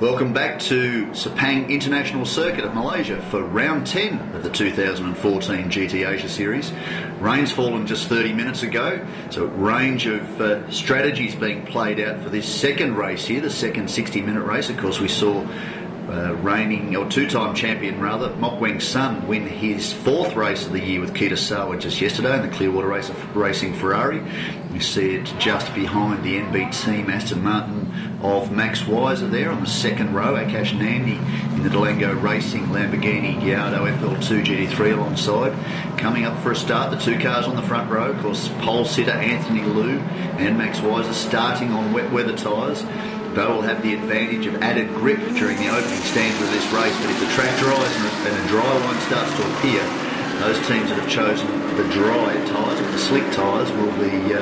Welcome back to Sepang International Circuit of Malaysia for round 10 of the 2014 GT Asia Series. Rain's fallen just 30 minutes ago, so a range of strategies being played out for this second race here, the second 60-minute race. Of course, we saw reigning, or two-time champion rather, Mok Weng Sun win his fourth race of the year with Kitasawa just yesterday in the Clearwater Racing Ferrari. You see it just behind the NB team Aston Martin of Max Weiser there on the second row. Akash Nandi in the Delango Racing Lamborghini Gallardo FL2 GT3 alongside. Coming up for a start, the two cars on the front row, of course, pole sitter Anthony Liu and Max Weiser starting on wet weather tyres. They will have the advantage of added grip during the opening stanza of this race, but if the track dries and a dry line starts to appear, those teams that have chosen the dry tyres, or the slick tyres, will be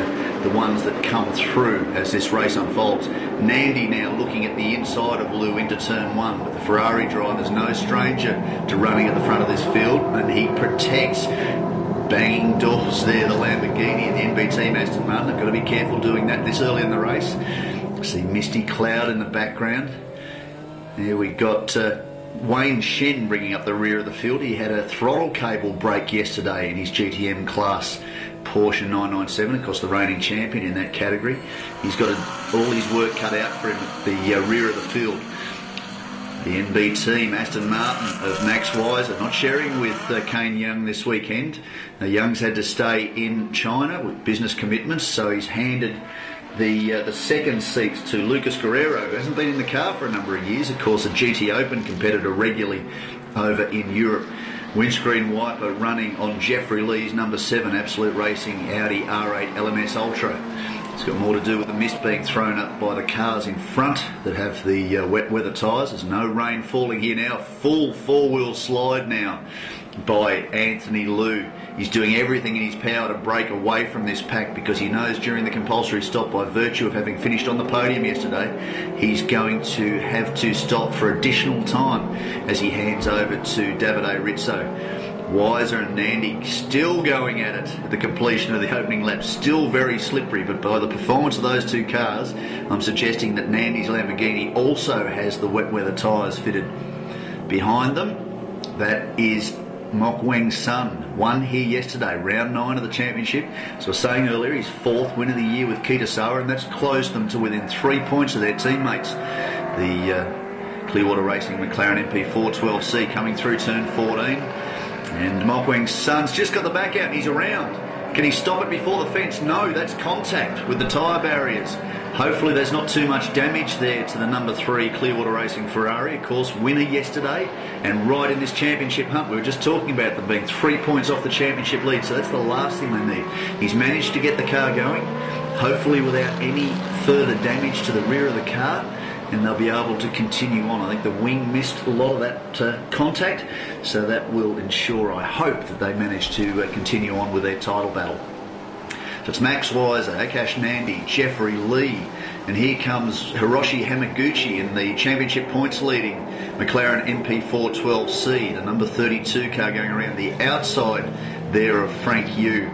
the ones that come through as this race unfolds. Nandi now looking at the inside of Liu into turn one, but the Ferrari driver's no stranger to running at the front of this field, and he protects banging doors there, the Lamborghini and the NB team Aston Martin. They've got to be careful doing that this early in the race. See misty cloud in the background. There we got Wayne Shen bringing up the rear of the field. He had a throttle cable break yesterday in his GTM class Porsche 997, of course the reigning champion in that category. He's got all his work cut out for him at the rear of the field. The NB team, Aston Martin of Max Weiser, not sharing with Kane Young this weekend. Young's had to stay in China with business commitments, so he's handed the second seat to Lucas Guerrero, who hasn't been in the car for a number of years. Of course, a GT Open competitor regularly over in Europe. Windscreen wiper running on Jeffrey Lee's number 7 Absolute Racing Audi R8 LMS Ultra. It's got more to do with the mist being thrown up by the cars in front that have the wet weather tyres. There's no rain falling here now. Full four-wheel slide now by Anthony Liu. He's doing everything in his power to break away from this pack because he knows during the compulsory stop, by virtue of having finished on the podium yesterday, he's going to have to stop for additional time as he hands over to Davide Rizzo. Weiser and Nandi still going at it at the completion of the opening lap, still very slippery, but by the performance of those two cars, I'm suggesting that Nandi's Lamborghini also has the wet weather tyres fitted. Behind them, that is Mok Weng Sun, won here yesterday, round 9 of the championship. So I was saying earlier, his fourth win of the year with Kitasawa, and that's closed them to within 3 points of their teammates. The Clearwater Racing McLaren MP412C coming through turn 14. And Mok Weng Sun's just got the back out and he's around. Can he stop it before the fence? No, that's contact with the tyre barriers. Hopefully there's not too much damage there to the number 3 Clearwater Racing Ferrari. Of course, winner yesterday and right in this championship hunt. We were just talking about them being 3 points off the championship lead, so that's the last thing they need. He's managed to get the car going, hopefully without any further damage to the rear of the car, and they'll be able to continue on. I think the wing missed a lot of that contact, so that will ensure, I hope, that they manage to continue on with their title battle. So it's Max Weiser, Akash Nandi, Jeffrey Lee, and here comes Hiroshi Hamaguchi in the championship points leading McLaren MP412C, the number 32 car going around the outside there of Frank Yu.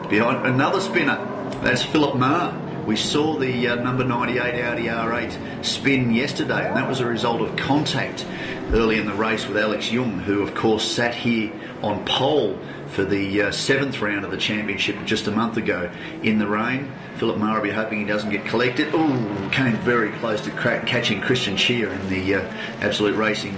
Behind another spinner, that's Philip Ma. We saw the number 98 Audi R8 spin yesterday, and that was a result of contact early in the race with Alex Jung, who of course sat here on pole for the 7th round of the championship just a month ago in the rain. Philip Ma will be hoping he doesn't get collected. Ooh, came very close to catching Christian Scheer in the Absolute Racing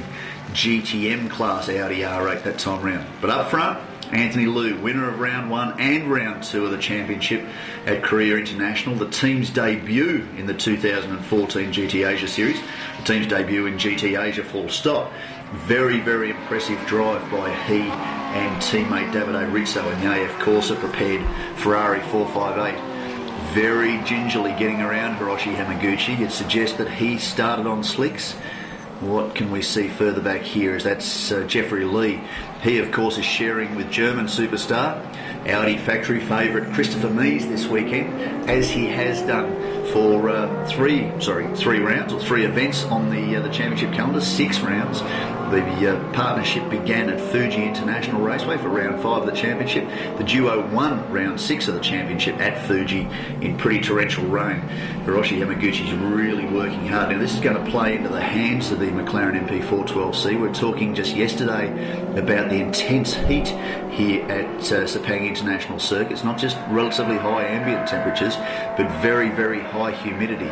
GTM class Audi R8 that time round. But up front, Anthony Liu, winner of round 1 and round 2 of the championship at Korea International. The team's debut in the 2014 GT Asia Series. The team's debut in GT Asia, full stop. Very, very impressive drive by he and teammate Davide Rizzo in the AF Corsa prepared Ferrari 458. Very gingerly getting around Hiroshi Hamaguchi. You'd suggest that he started on slicks. What can we see further back here is that's Jeffrey Lee. He, of course, is sharing with German superstar, Audi factory favourite Christopher Mies this weekend, as he has done for three events on the championship calendar, 6 rounds. The partnership began at Fuji International Raceway for round 5 of the championship. The duo won round 6 of the championship at Fuji in pretty torrential rain. Hiroshi Yamaguchi's really working hard. Now this is going to play into the hands of the McLaren MP412C. We were talking just yesterday about the intense heat here at Sepang International Circuit. It's not just relatively high ambient temperatures, but very, very high humidity.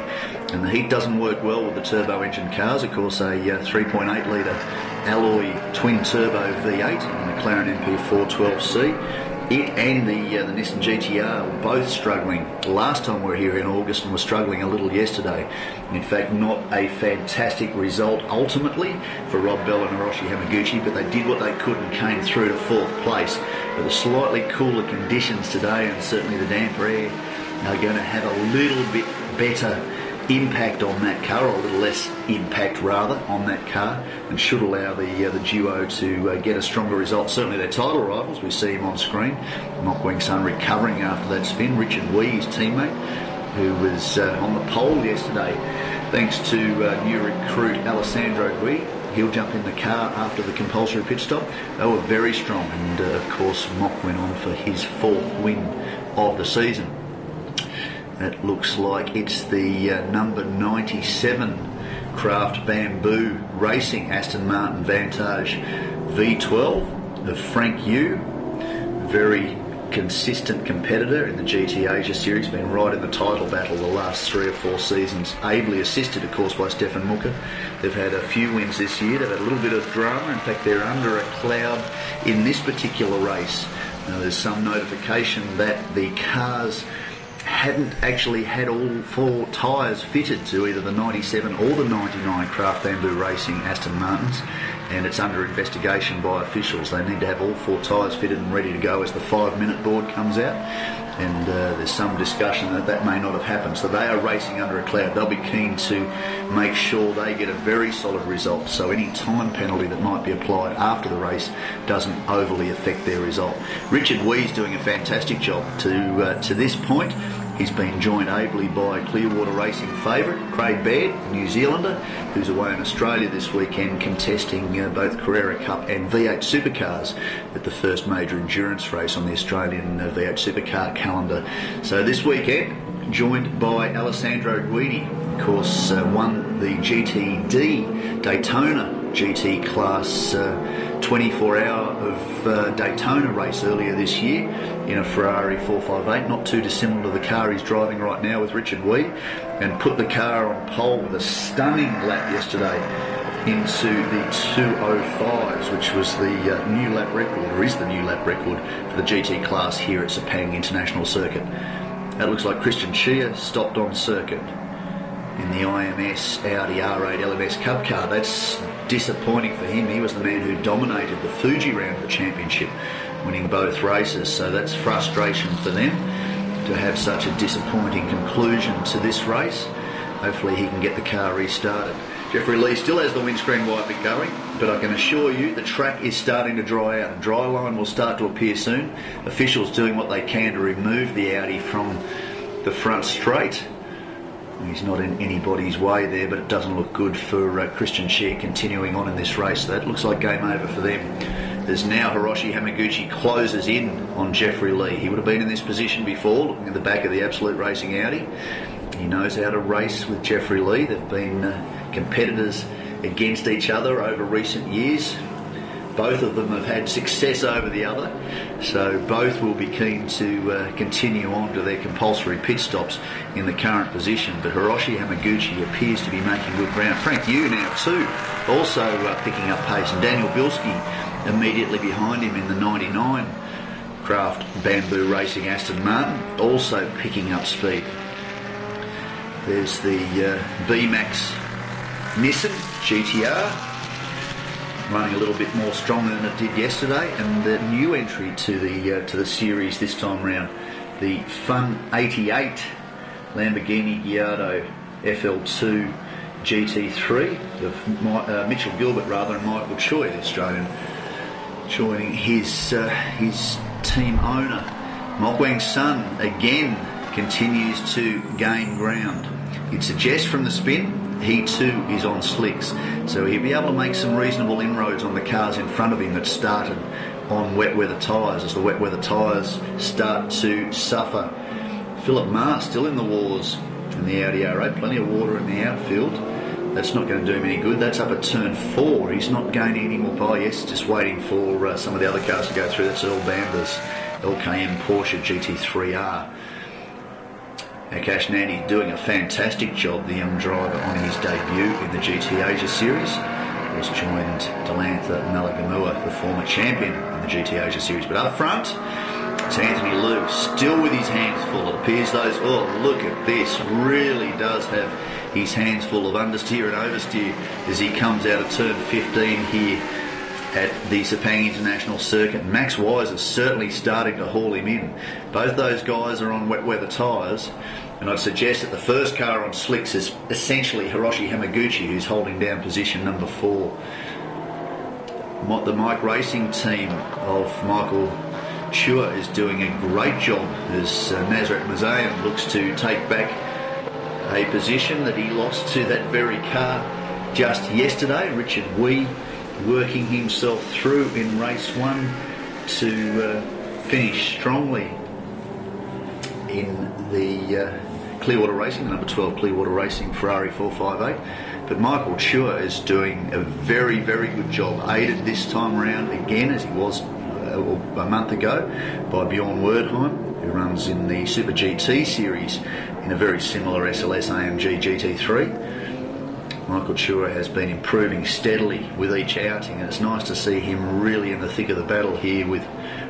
And the heat doesn't work well with the turbo engine cars. Of course, a 3.8 litre alloy twin turbo V8 in the McLaren MP412C. It and the Nissan GTR were both struggling last time we were here in August, and were struggling a little yesterday. In fact, not a fantastic result ultimately for Rob Bell and Hiroshi Yamaguchi, but they did what they could and came through to 4th place. But the slightly cooler conditions today, and certainly the damper air, are going to have a little bit better impact on that car, or a little less impact rather on that car, and should allow the duo to get a stronger result. Certainly their title rivals, we see him on screen, Mok Weng Sun recovering after that spin. Richard Wee, his teammate, who was on the pole yesterday thanks to new recruit Alessandro Wee. He'll jump in the car after the compulsory pit stop. They were very strong, and of course Mok went on for his 4th win of the season. It looks like it's the number 97 Craft Bamboo Racing Aston Martin Vantage V12 of Frank Yu. Very consistent competitor in the GT Asia Series, been right in the title battle the last 3 or 4 seasons, ably assisted of course by Stefan Mucker. They've had a few wins this year. They've had a little bit of drama. In fact, they're under a cloud in this particular race. Now, there's some notification that the cars hadn't actually had all 4 tyres fitted to either the 97 or the 99 Craft Bamboo Racing Aston Martins, and it's under investigation by officials. They need to have all 4 tyres fitted and ready to go as the 5-minute board comes out, and there's some discussion that that may not have happened. So they are racing under a cloud. They'll be keen to make sure they get a very solid result, so any time penalty that might be applied after the race doesn't overly affect their result. Richard Wee's doing a fantastic job to this point. He's been joined ably by Clearwater Racing favourite Craig Baird, the New Zealander, who's away in Australia this weekend contesting both Carrera Cup and V8 Supercars at the first major endurance race on the Australian V8 Supercar calendar. So this weekend, joined by Alessandro Guidi, of course won the GTD Daytona GT Class 24-hour of Daytona race earlier this year in a Ferrari 458, not too dissimilar to the car he's driving right now with Richard Wee, and put the car on pole with a stunning lap yesterday into the 2:05s, which was the new lap record, or is the new lap record for the GT class here at Sepang International Circuit. That looks like Christian Chia stopped on circuit in the IMS Audi R8 LMS Cup car. That's disappointing for him. He was the man who dominated the Fuji round of the championship, winning both races, so that's frustration for them to have such a disappointing conclusion to this race. Hopefully he can get the car restarted. Jeffrey Lee still has the windscreen wiper going, but I can assure you the track is starting to dry out. A dry line will start to appear soon. Officials doing what they can to remove the Audi from the front straight. He's not in anybody's way there, but it doesn't look good for Christian Scheer continuing on in this race. That looks like game over for them. There's now Hiroshi Yamaguchi closes in on Jeffrey Lee. He would have been in this position before, looking at the back of the Absolute Racing Audi. He knows how to race with Jeffrey Lee. They've been competitors against each other over recent years. Both of them have had success over the other, so both will be keen to continue on to their compulsory pit stops in the current position. But Hiroshi Yamaguchi appears to be making good ground. Frank Yu now too, also picking up pace, and Daniel Bilski immediately behind him in the 99 Craft Bamboo Racing Aston Martin, also picking up speed. There's the B-Max Nissan GTR, running a little bit more strongly than it did yesterday, and the new entry to the series this time round, the Fun 88 Lamborghini Gallardo FL2 GT3 of Mitchell Gilbert and Michael Choi, the Australian, joining his team owner. Mok Weng Sun again continues to gain ground. You'd suggest from the spin he too is on slicks, so he'll be able to make some reasonable inroads on the cars in front of him that started on wet weather tyres as the wet weather tyres start to suffer. Philip Marr still in the wars in the Audi R8, plenty of water in the outfield. That's not going to do him any good. That's up at turn 4. He's not gaining any more power. Yes, just waiting for some of the other cars to go through. That's Earl Bamber's LKM Porsche GT3R. Akash Nandi doing a fantastic job, the young driver, on his debut in the GT Asia Series. Was joined Delantha Malagamua, the former champion in the GT Asia Series. But up front, it's Anthony Liu, still with his hands full. It appears those, oh, look at this, really does have his hands full of understeer and oversteer as he comes out of turn 15 here at the Sepang International Circuit. Max Weiser certainly starting to haul him in. Both those guys are on wet weather tyres, and I'd suggest that the first car on slicks is essentially Hiroshi Hamaguchi, who's holding down position number 4. The Mike Racing team of Michael Chua is doing a great job as Nazrat Mazayan looks to take back a position that he lost to that very car just yesterday. Richard Wee working himself through in race 1 to finish strongly in the Clearwater Racing, the number 12 Clearwater Racing Ferrari 458. But Michael Chua is doing a very, very good job, aided this time around again, as he was a month ago, by Bjorn Werdheim, who runs in the Super GT series in a very similar SLS AMG GT3. Michael Chua has been improving steadily with each outing, and it's nice to see him really in the thick of the battle here with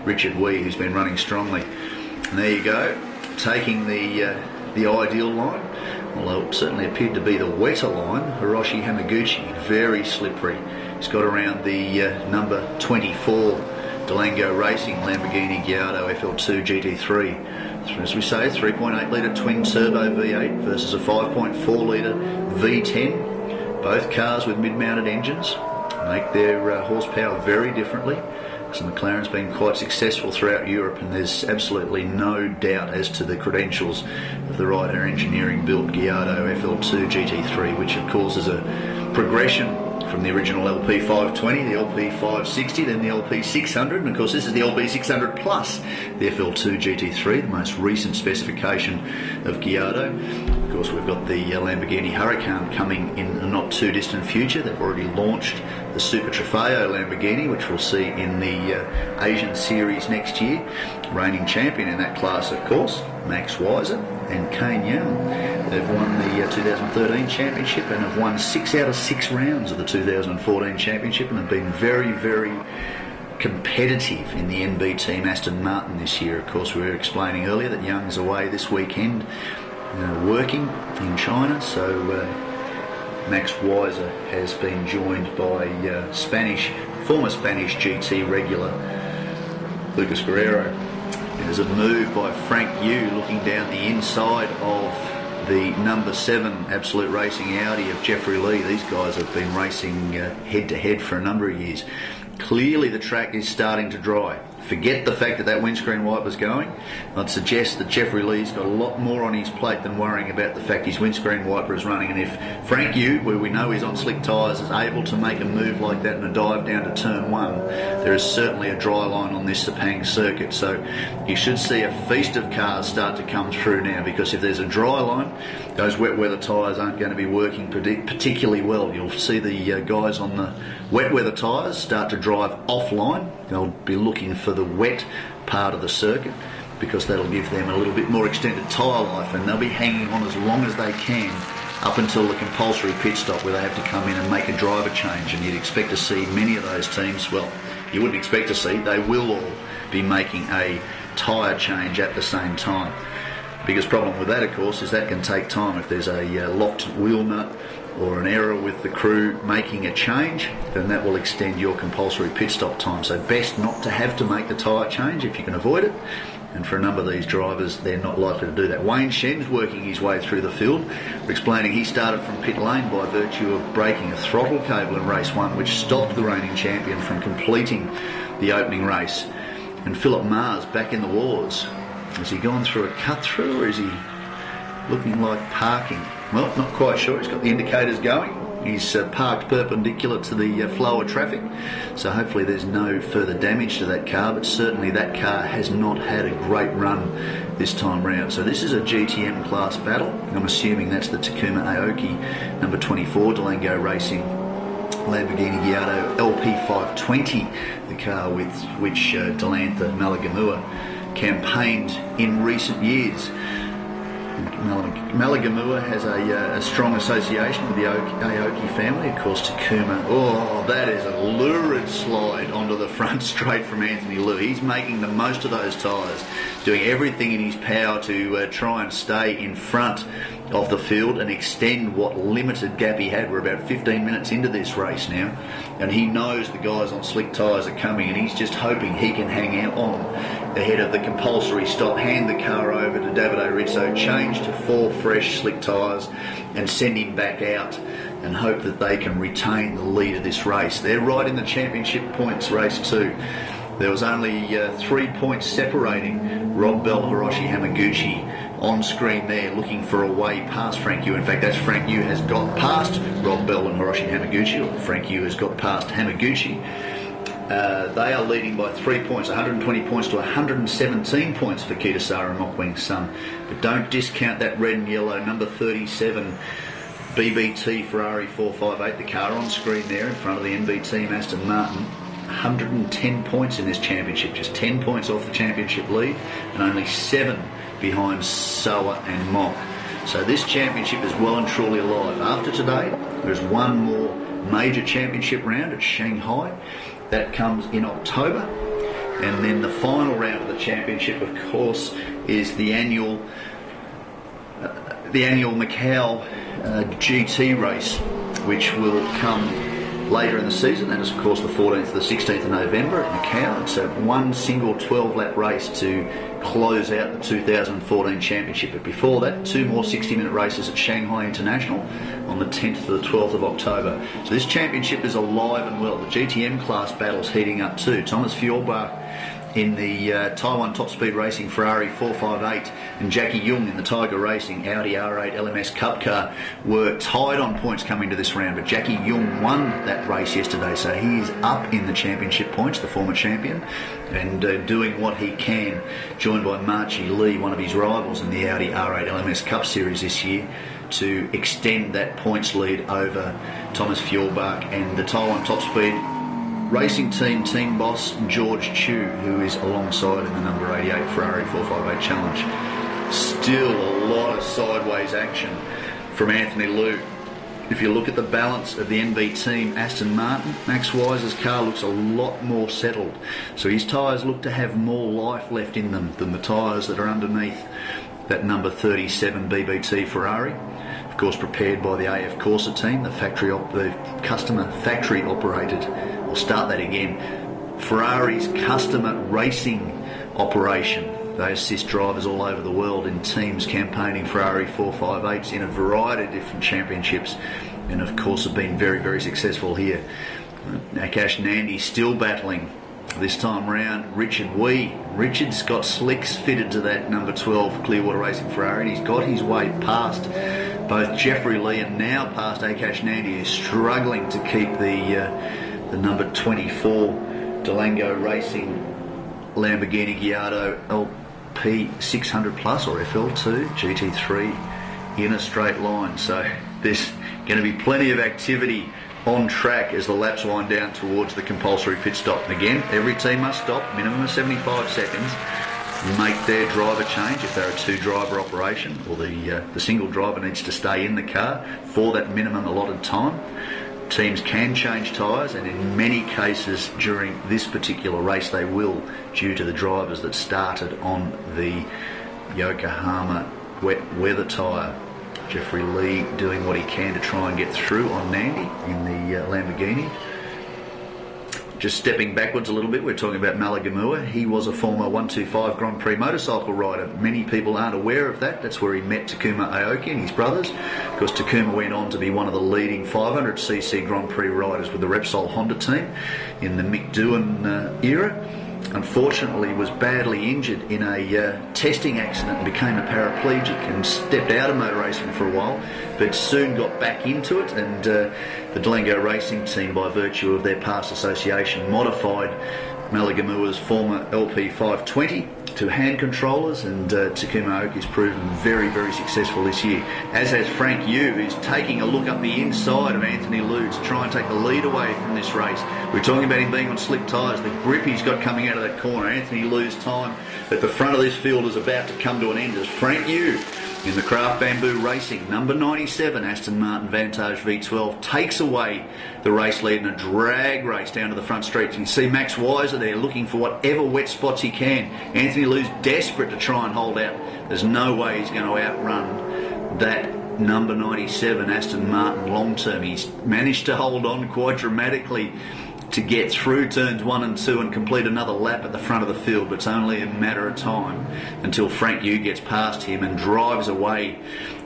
Richard Wee, who's been running strongly. And there you go, taking the ideal line, although it certainly appeared to be the wetter line. Hiroshi Hamaguchi, very slippery. He's got around the number 24 Delango Racing Lamborghini Gallardo FL2 GT3. As we say, 3.8 litre twin turbo V8 versus a 5.4 litre V10. Both cars with mid-mounted engines make their horsepower very differently. So McLaren's been quite successful throughout Europe, and there's absolutely no doubt as to the credentials of the Ryder Engineering built Gallardo FL2 GT3, which of course is a progression from the original LP520, the LP560, then the LP600, and of course this is the LP600 plus the FL2 GT3, the most recent specification of Gallardo. Of course we've got the Lamborghini Huracan coming in the not too distant future. They've already launched the Super Trofeo Lamborghini, which we'll see in the Asian Series next year. Reigning champion in that class, of course, Max Weiser and Kane Young. They've won the 2013 championship and have won 6 out of 6 rounds of the 2014 championship, and have been very, very competitive in the NB team Aston Martin this year. Of course, we were explaining earlier that Young's away this weekend working in China, so Max Weiser has been joined by former Spanish GT regular Lucas Guerrero. There's a move by Frank Yu looking down the inside of the number 7 Absolute Racing Audi of Jeffrey Lee. These guys have been racing head-to-head for a number of years. Clearly the track is starting to dry. Forget the fact that that windscreen wiper's going. I'd suggest that Jeffrey Lee's got a lot more on his plate than worrying about the fact his windscreen wiper is running. And if Frank Yu, where we know he's on slick tyres, is able to make a move like that in a dive down to turn 1, there is certainly a dry line on this Sepang circuit. So you should see a feast of cars start to come through now, because if there's a dry line, those wet weather tyres aren't going to be working particularly well. You'll see the guys on the wet weather tyres start to drive offline. They'll be looking for the wet part of the circuit, because that'll give them a little bit more extended tyre life, and they'll be hanging on as long as they can up until the compulsory pit stop, where they have to come in and make a driver change. And you'd expect to see many of those teams, well, you wouldn't expect to see, they will all be making a tyre change at the same time. Biggest problem with that, of course, is that can take time. If there's a locked wheel nut or an error with the crew making a change, then that will extend your compulsory pit stop time. So best not to have to make the tyre change if you can avoid it. And for a number of these drivers, they're not likely to do that. Wayne Shen's working his way through the field. We're explaining he started from pit lane by virtue of breaking a throttle cable in race 1, which stopped the reigning champion from completing the opening race. And Philip Marr's back in the wars. Has he gone through a cut through, or is he looking like parking. Well, not quite sure. He's got the indicators going. He's parked perpendicular to the flow of traffic, so hopefully there's no further damage to that car, but certainly that car has not had a great run this time round. So this is a GTM class battle. I'm assuming that's the Takuma Aoki number 24 Durango Racing Lamborghini Gallardo LP520, the car with which Delantha Malagamua campaigned in recent years. Malagamua has a strong association with the Aoki family. Of course, Takuma, oh, that is a lurid slide onto the front straight from Anthony Liu. He's making the most of those tyres, doing everything in his power to try and stay in front of the field and extend what limited gap he had. We're about 15 minutes into this race now, and he knows the guys on slick tyres are coming, and he's just hoping he can hang out on ahead of the compulsory stop, hand the car over to Davide Rizzo, change to 4 fresh slick tyres and send him back out and hope that they can retain the lead of this race. They're right in the championship points race too. There was only 3 points separating Rob Bell, Hiroshi Hamaguchi on screen there, looking for a way past Frank Yu. In fact, that's Frank Yu has got past Rob Bell and Hiroshi Hamaguchi, or Frank Yu has got past Hamaguchi. They are leading by 3 points, 120 points to 117 points for Kitasawa Mokweng's son. But don't discount that red and yellow number 37 BBT Ferrari 458, the car on screen there in front of the NB team Aston Martin. 110 points in this championship, just 10 points off the championship lead and only 7 behind Soa and Mock. So this championship is well and truly alive. After today, there's one more major championship round at Shanghai. That comes in October. And then the final round of the championship, of course, is the annual Macau GT race, which will come later in the season. That is, of course, the 14th to the 16th of November at Macau. It's one single 12-lap race to close out the 2014 championship. But before that, 2 more 60-minute races at Shanghai International on the 10th to the 12th of October. So this championship is alive and well. The GTM class battle's heating up too. Thomas Fjordbach in the Taiwan Top Speed Racing Ferrari 458 and Jackie Jung in the Tiger Racing Audi R8 LMS Cup car were tied on points coming to this round, but Jackie Jung won that race yesterday, so he is up in the championship points, the former champion, and doing what he can, joined by Marchie Lee, one of his rivals in the Audi R8 LMS Cup Series this year, to extend that points lead over Thomas Fjordbach and the Taiwan Top Speed Racing team boss George Chu, who is alongside in the number 88 Ferrari 458 Challenge. Still a lot of sideways action from Anthony Liu. If you look at the balance of the NB team, Aston Martin, Max Wise's car looks a lot more settled. So his tyres look to have more life left in them than the tyres that are underneath that number 37 BBT Ferrari. Of course, prepared by the AF Corsa team, the customer factory operated. I'll start that again. Ferrari's customer racing operation. They assist drivers all over the world in teams campaigning Ferrari 458s in a variety of different championships, and of course have been very, very successful here. Akash Nandi still battling this time round. Richard's got slicks fitted to that number 12 Clearwater Racing Ferrari, and he's got his way past both Jeffrey Lee and now past Akash Nandi, who's struggling to keep the number 24 Delango Racing Lamborghini Gallardo LP 600 Plus or FL2 GT3 in a straight line. So there's going to be plenty of activity on track as the laps wind down towards the compulsory pit stop. And again, every team must stop, minimum of 75 seconds, make their driver change if they're a 2-driver operation, or the single driver needs to stay in the car for that minimum allotted time. Teams can change tyres, and in many cases during this particular race they will, due to the drivers that started on the Yokohama wet weather tyre. Jeffrey Lee doing what he can to try and get through on Nandi in the Lamborghini. Just stepping backwards a little bit, we're talking about Malagamua. He was a former 125 Grand Prix motorcycle rider. Many people aren't aware of that. That's where he met Takuma Aoki and his brothers. Of course, Takuma went on to be one of the leading 500cc Grand Prix riders with the Repsol Honda team in the Mick Doohan era. unfortunately was badly injured in a testing accident and became a paraplegic and stepped out of motor racing for a while, but soon got back into it, and the Delengo racing team, by virtue of their past association, modified Malagamua's former LP 520 to hand controllers, and Takuma Oki's proven very, very successful this year, as has Frank Yu, who's taking a look up the inside of Anthony Liu to try and take the lead away from this race. We're talking about him being on slick tyres, the grip he's got coming out of that corner. Anthony Liu's time at the front of this field is about to come to an end as Frank Yu, in the Craft Bamboo Racing number 97 Aston Martin Vantage V12, takes away the race lead in a drag race down to the front straight. You can see Max Weiser there looking for whatever wet spots he can. Anthony Liu's desperate to try and hold out. There's no way he's going to outrun that number 97 Aston Martin long term. He's managed to hold on quite dramatically to get through turns 1 and 2 and complete another lap at the front of the field, but it's only a matter of time until Frank Yu gets past him and drives away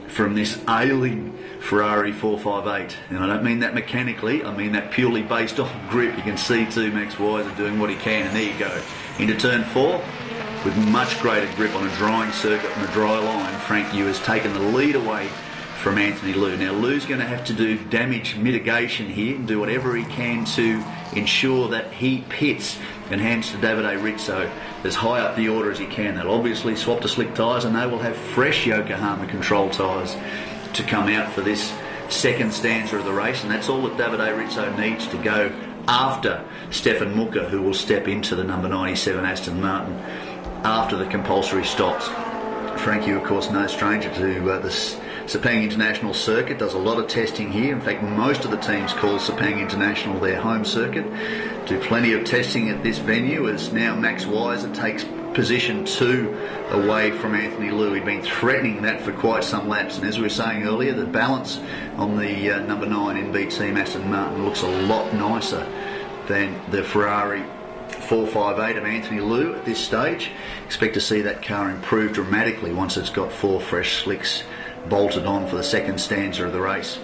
from this ailing Ferrari 458. And I don't mean that mechanically, I mean that purely based on grip. You can see too Max Weiser doing what he can, and there you go. Into turn 4, with much greater grip on a drying circuit and a dry line, Frank Yu has taken the lead away from Anthony Liu. Now Liu's going to have to do damage mitigation here and do whatever he can to ensure that he pits and hands to Davide Rizzo as high up the order as he can. They'll obviously swap to slick tyres, and they will have fresh Yokohama control tyres to come out for this second stanza of the race, and that's all that Davide Rizzo needs to go after Stefan Mucke, who will step into the number 97 Aston Martin after the compulsory stops. Frank Yu, of course, no stranger to the Sepang International Circuit, does a lot of testing here. In fact, most of the teams call Sepang International their home circuit. Do plenty of testing at this venue, as now Max Weiser takes position 2 away from Anthony Liu. He'd been threatening that for quite some laps, and as we were saying earlier, the balance on the number 9 NB team Aston Martin looks a lot nicer than the Ferrari 458 of Anthony Liu at this stage. Expect to see that car improve dramatically once it's got 4 fresh slicks bolted on for the second stanza of the race.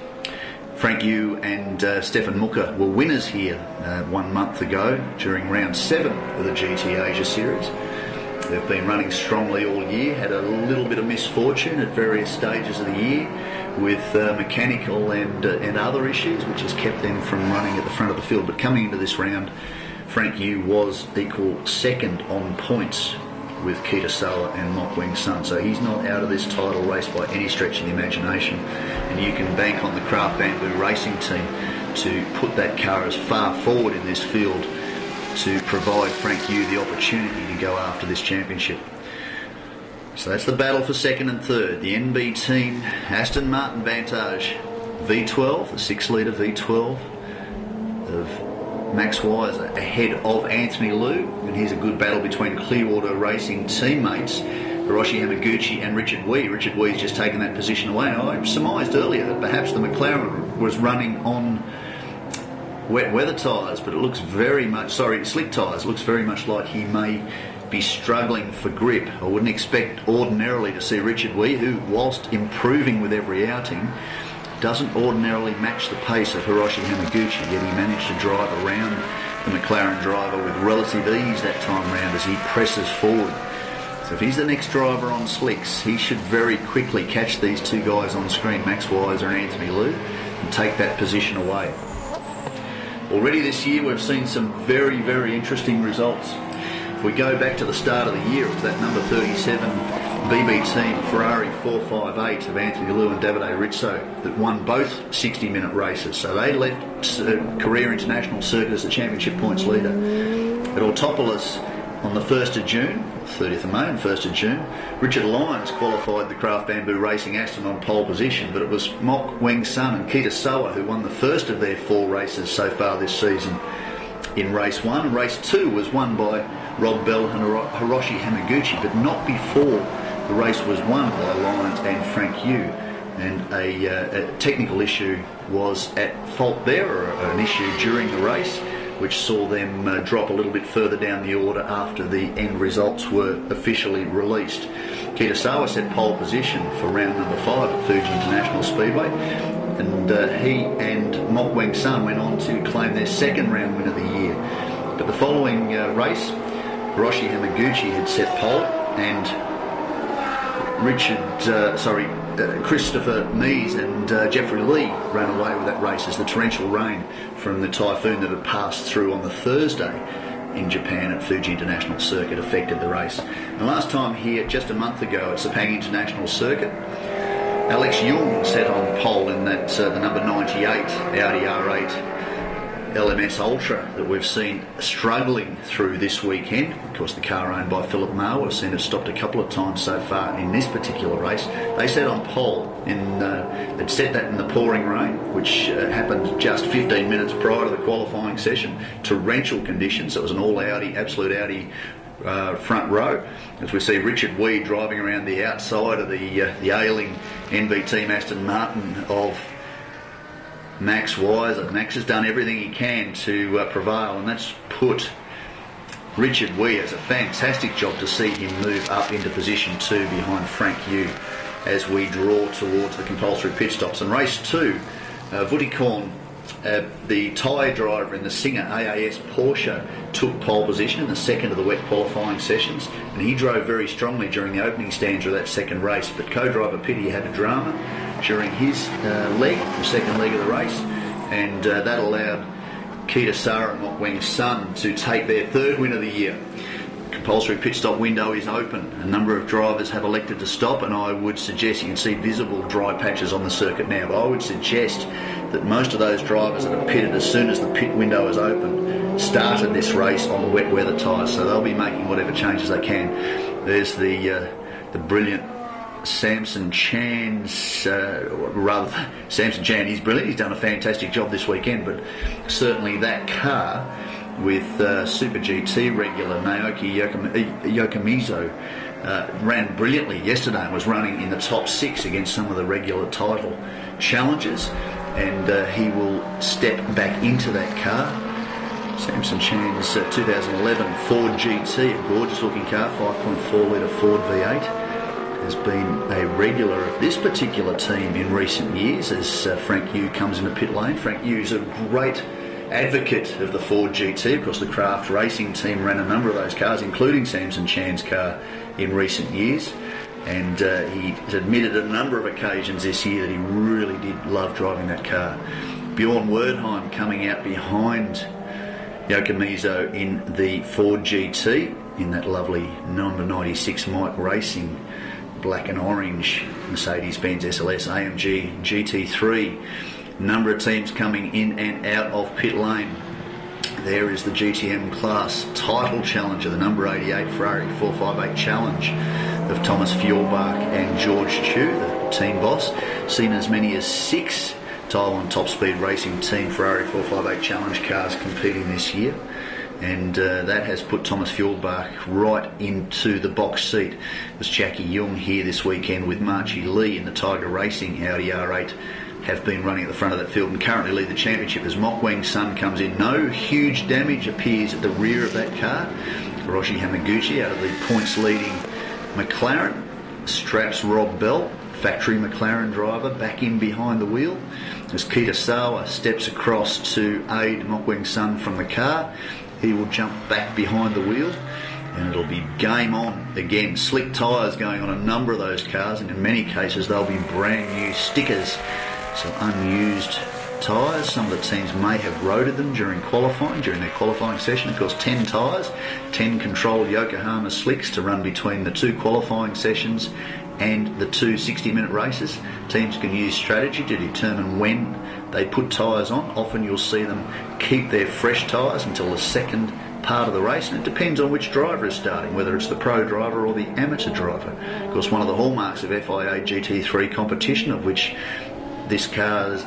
Frank Yu and Stefan Mucke were winners here 1 month ago during round 7 of the GT Asia Series. They've been running strongly all year, had a little bit of misfortune at various stages of the year with mechanical and other issues, which has kept them from running at the front of the field. But coming into this round, Frank Yu was equal second on points with Kitasawa and Mok Weng Sun, so he's not out of this title race by any stretch of the imagination, and you can bank on the Craft Bamboo Racing team to put that car as far forward in this field to provide Frank Yu the opportunity to go after this championship. So that's the battle for second and third. The NB team Aston Martin Vantage V12, the 6 litre V12 of Max Weiser ahead of Anthony Liu, and here's a good battle between Clearwater Racing teammates Hiroshi Hamaguchi and Richard Wee. Richard Wee's just taken that position away. And I surmised earlier that perhaps the McLaren was running on wet weather tyres, but it looks very much, slick tyres. It looks very much like he may be struggling for grip. I wouldn't expect ordinarily to see Richard Wee, who, whilst improving with every outing, doesn't ordinarily match the pace of Hiroshi Hamaguchi, yet he managed to drive around the McLaren driver with relative ease that time round as he presses forward. So if he's the next driver on slicks, he should very quickly catch these two guys on screen, Max Weiser and Anthony Liu, and take that position away. Already this year we've seen some very, very interesting results. If we go back to the start of the year, it was that number 37 BB team Ferrari 458 of Anthony Liu and Davide Rizzo that won both 60-minute races. So they left career international circuit as the championship points leader. At Autopolis on the 1st of June, 30th of May and 1st of June, Richard Lyons qualified the Craft Bamboo Racing Aston on pole position, but it was Mok Weng Sun and Kitasawa who won the first of their 4 races so far this season in race 1. Race 2 was won by Rob Bell and Hiroshi Hamaguchi, but not before the race was won by Lyons and Frank Yu, and a technical issue was at fault there, or an issue during the race, which saw them drop a little bit further down the order after the end results were officially released. Kitasawa set pole position for round number 5 at Fuji International Speedway, and he and Mok Weng Sun went on to claim their second round win of the year. But the following race, Hiroshi Hamaguchi had set pole, and Christopher Mees and Jeffrey Lee ran away with that race as the torrential rain from the typhoon that had passed through on the Thursday in Japan at Fuji International Circuit affected the race. And last time here, just a month ago at Sepang International Circuit, Alex Jung sat on pole in that the number 98 Audi R8 LMS Ultra that we've seen struggling through this weekend. Of course, the car owned by Philip Moe, we've seen it stopped a couple of times so far in this particular race. They sat on pole, they'd set that in the pouring rain, which happened just 15 minutes prior to the qualifying session. Torrential conditions. It was an all Audi, absolute Audi front row, as we see Richard Wee driving around the outside of the ailing NV Team Aston Martin of Max Weiser. Max has done everything he can to prevail, and that's put Richard Wee as a fantastic job to see him move up into position 2 behind Frank Yu as we draw towards the compulsory pit stops. And race 2, Vutikorn, the tyre driver in the Singer AAS Porsche, took pole position in the second of the wet qualifying sessions, and he drove very strongly during the opening stanza of that second race. But co-driver Pitty had a drama during his leg, the second leg of the race, and that allowed Kitasawa and Mokweng Sun to take their third win of the year. Compulsory pit stop window is open. A number of drivers have elected to stop, and I would suggest, you can see visible dry patches on the circuit now, but I would suggest that most of those drivers that have pitted as soon as the pit window is open started this race on wet weather tyres, so they'll be making whatever changes they can. There's the brilliant Samson Chan. Samson Chan, he's brilliant, he's done a fantastic job this weekend, but certainly that car with Super GT regular Naoki Yokomizo ran brilliantly yesterday and was running in the top 6 against some of the regular title challengers, and he will step back into that car. Samson Chan's 2011 Ford GT, a gorgeous looking car, 5.4 litre Ford V8, has been a regular of this particular team in recent years as Frank Yu comes into pit lane. Frank Yu's a great advocate of the Ford GT. Of course, the Craft Racing team ran a number of those cars, including Samson Chan's car, in recent years. And he's admitted on a number of occasions this year that he really did love driving that car. Bjorn Werdheim coming out behind Yokomizo in the Ford GT in that lovely number 96 Mike Racing black and orange Mercedes-Benz SLS AMG GT3. Number of teams coming in and out of pit lane. There is the GTM class title challenger, the number 88 Ferrari 458 Challenge of Thomas Fjordbach and George Chu, the team boss. Seen as many as 6 Taiwan Top Speed Racing Team Ferrari 458 Challenge cars competing this year, and that has put Thomas Fjordbach right into the box seat. It was Jackie Jung here this weekend with Marchie Lee in the Tiger Racing Audi R8 have been running at the front of that field and currently lead the championship as Mokweng Sun comes in. No huge damage appears at the rear of that car. Hiroshi Hamaguchi out of the points leading McLaren straps Rob Bell, factory McLaren driver, back in behind the wheel as Kitasawa steps across to aid Mokweng Sun from the car. He will jump back behind the wheel and it'll be game on again. Slick tyres going on a number of those cars, and in many cases they'll be brand new stickers, so unused tyres. Some of the teams may have roaded them during their qualifying session. Of course, 10 tyres, 10 controlled Yokohama slicks to run between the 2 qualifying sessions and the 2 60-minute races. Teams can use strategy to determine when they put tyres on. Often you'll see them keep their fresh tyres until the second part of the race, and it depends on which driver is starting, whether it's the pro driver or the amateur driver. Of course, one of the hallmarks of FIA GT3 competition, of which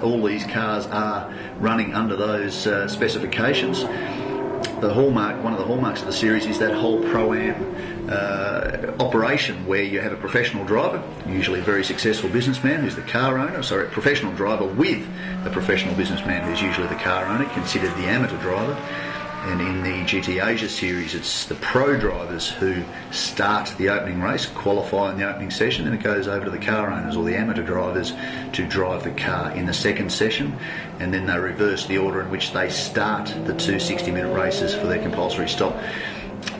all these cars are running under those specifications. One of the hallmarks of the series is that whole Pro-Am operation where you have a professional driver, usually a very successful businessman who's the car owner, a professional driver with a professional businessman who's usually the car owner, considered the amateur driver. And in the GT Asia series, it's the pro drivers who start the opening race, qualify in the opening session, then it goes over to the car owners or the amateur drivers to drive the car in the second session, and then they reverse the order in which they start the 2 60-minute races for their compulsory stop.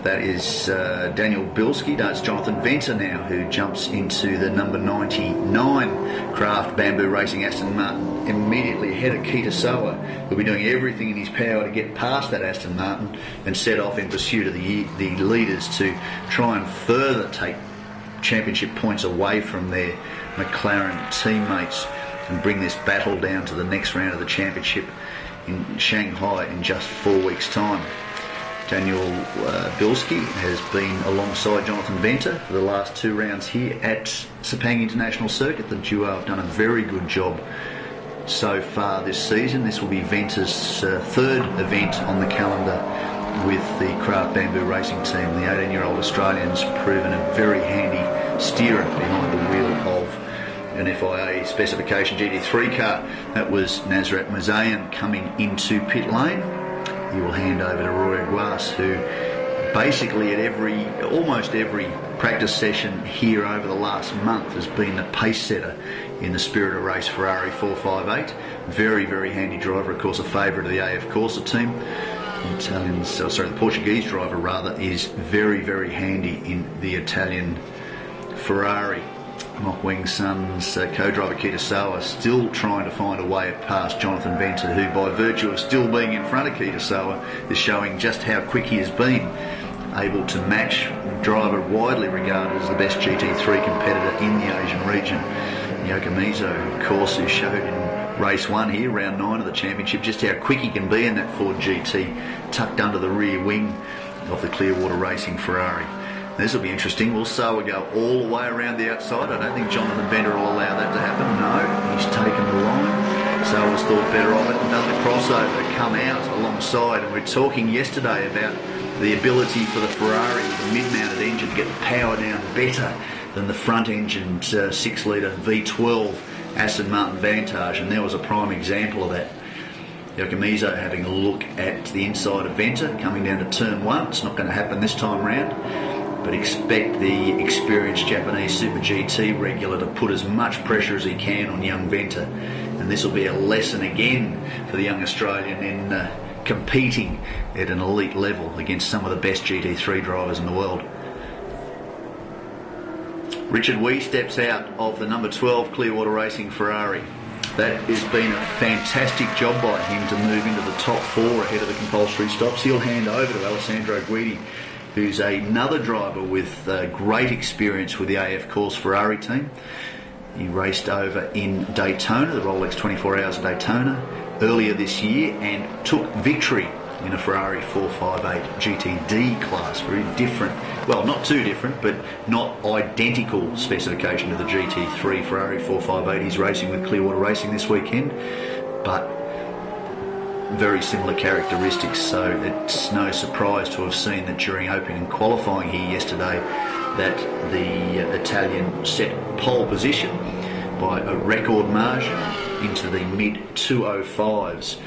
That is Daniel Bilski. That's Jonathan Venter now, who jumps into the number 99 Craft Bamboo Racing Aston Martin, immediately ahead of Kitasawa, who'll be doing everything in his power to get past that Aston Martin and set off in pursuit of the leaders to try and further take championship points away from their McLaren teammates and bring this battle down to the next round of the championship in Shanghai in just 4 weeks' time. Daniel Bilski has been alongside Jonathan Venter for the last 2 rounds here at Sepang International Circuit. The duo have done a very good job so far this season. This will be Venter's third event on the calendar with the Craft Bamboo Racing team. The 18-year-old Australian's proven a very handy steerer behind the wheel of an FIA specification GT3 car. That was Nazrat Mazayan coming into pit lane. He will hand over to Roy Aguas, who basically at almost every practice session here over the last month has been the pace setter in the Spirit of Race Ferrari 458. Very, very handy driver, of course a favourite of the AF Corsa team. The Portuguese driver rather is very, very handy in the Italian Ferrari. Mok Weng Sun's co-driver Kitasawa still trying to find a way past Jonathan Venter, who by virtue of still being in front of Kitasawa is showing just how quick he has been, able to match a driver widely regarded as the best GT3 competitor in the Asian region, Yokomizo, of course, who showed in race 1 here, round 9 of the championship, just how quick he can be in that Ford GT tucked under the rear wing of the Clearwater Racing Ferrari. This will be interesting. Will Sawa go all the way around the outside? I don't think Jonathan Venter will allow that to happen. No, he's taken the line. Sawa's thought better of it and done the crossover, come out alongside. And we're talking yesterday about the ability for the Ferrari, the mid-mounted engine, to get the power down better than the front-engined 6-litre V12 Aston Martin Vantage, and there was a prime example of that. Yokomizo having a look at the inside of Venter coming down to turn 1. It's not going to happen this time round, but expect the experienced Japanese Super GT regular to put as much pressure as he can on young Venter, and this will be a lesson again for the young Australian in competing at an elite level against some of the best GT3 drivers in the world. Richard Wee steps out of the number 12 Clearwater Racing Ferrari. That has been a fantastic job by him to move into the top 4 ahead of the compulsory stops. He'll hand over to Alessandro Guidi, who's another driver with great experience with the AF Corsa Ferrari team. He raced over in Daytona, the Rolex 24 Hours of Daytona, earlier this year and took victory in a Ferrari 458 GTD class. Very different, well, not too different, but not identical specification to the GT3 Ferrari 458 he's racing with Clearwater Racing this weekend, but very similar characteristics, so it's no surprise to have seen that during opening and qualifying here yesterday that the Italian set pole position by a record margin into the mid-205s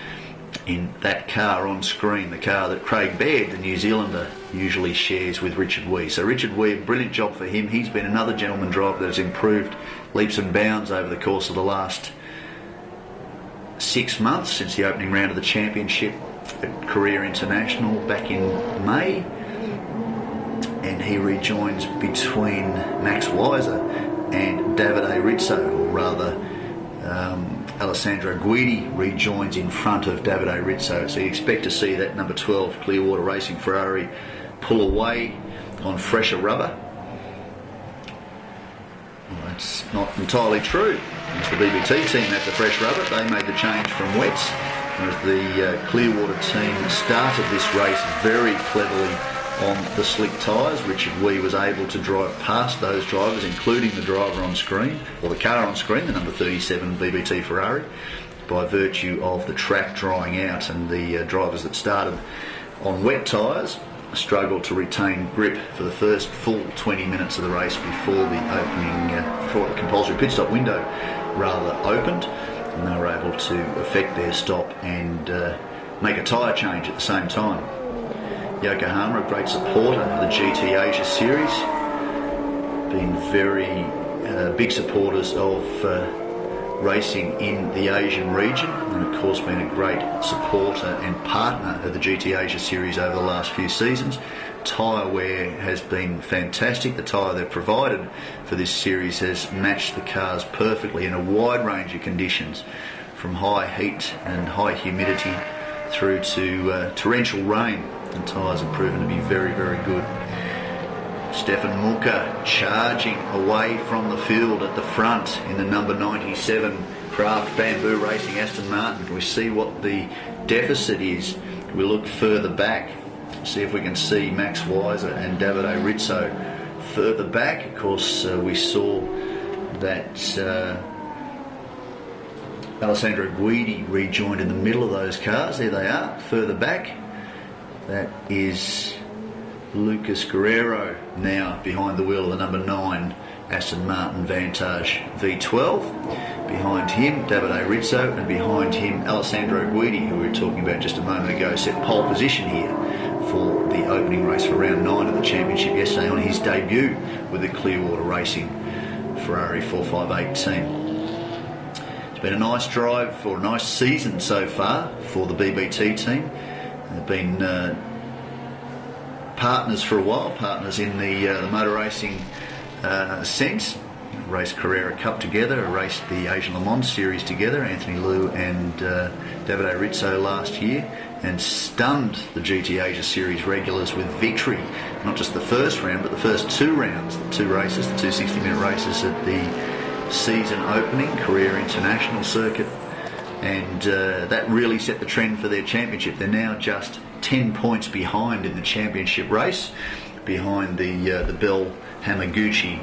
in that car on screen, the car that Craig Baird, the New Zealander, usually shares with Richard Wee. So Richard Wee, a brilliant job for him. He's been another gentleman driver that has improved leaps and bounds over the course of the last 6 months since the opening round of the championship at Korea International back in May, and he rejoins between Max Weiser and Davide Rizzo, or rather Alessandro Guidi rejoins in front of Davide Rizzo, so you expect to see that number 12 Clearwater Racing Ferrari pull away on fresher rubber. Well, that's not entirely true. It's the BBT team at the fresh rubber. They made the change from wets, whereas the Clearwater team started this race very cleverly on the slick tyres. Richard Wee was able to drive past those drivers, including the driver on screen, or the car on screen, the number 37 BBT Ferrari, by virtue of the track drying out, and the drivers that started on wet tyres struggled to retain grip for the first full 20 minutes of the race before the opening, before the compulsory pit stop window rather opened, and they were able to effect their stop and make a tyre change at the same time. Yokohama, a great supporter of the GT Asia Series, been very big supporters of racing in the Asian region, and of course been a great supporter and partner of the GT Asia Series over the last few seasons. tyre wear has been fantastic. The tyre they've provided for this series has matched the cars perfectly in a wide range of conditions, from high heat and high humidity through to torrential rain. The tyres have proven to be very, very good. Stefan Muka charging away from the field at the front in the number 97 Craft Bamboo Racing Aston Martin. We see what the deficit is. We look further back, see if we can see Max Weiser and Davide Rizzo further back. Of course, we saw that Alessandro Guidi rejoined in the middle of those cars. There they are, further back. That is Lucas Guerrero now behind the wheel of the number 9 Aston Martin Vantage V12. Behind him, Davide Rizzo, and behind him, Alessandro Guidi, who we were talking about just a moment ago, set pole position here for the opening race for round 9 of the championship yesterday on his debut with the Clearwater Racing Ferrari 458 team. It's been a nice drive for a nice season so far for the BBT team. They've been partners for a while, partners in the motor racing sense. Raced Carrera Cup together, raced the Asian Le Mans Series together, Anthony Liu and Davide Rizzo last year, and stunned the GT Asia Series regulars with victory, not just the first round but the first 2 rounds, the 2 races, the 2 60-minute races at the season opening Carrera International Circuit, and that really set the trend for their championship. They're now just 10 points behind in the championship race, behind the Bell Hamaguchi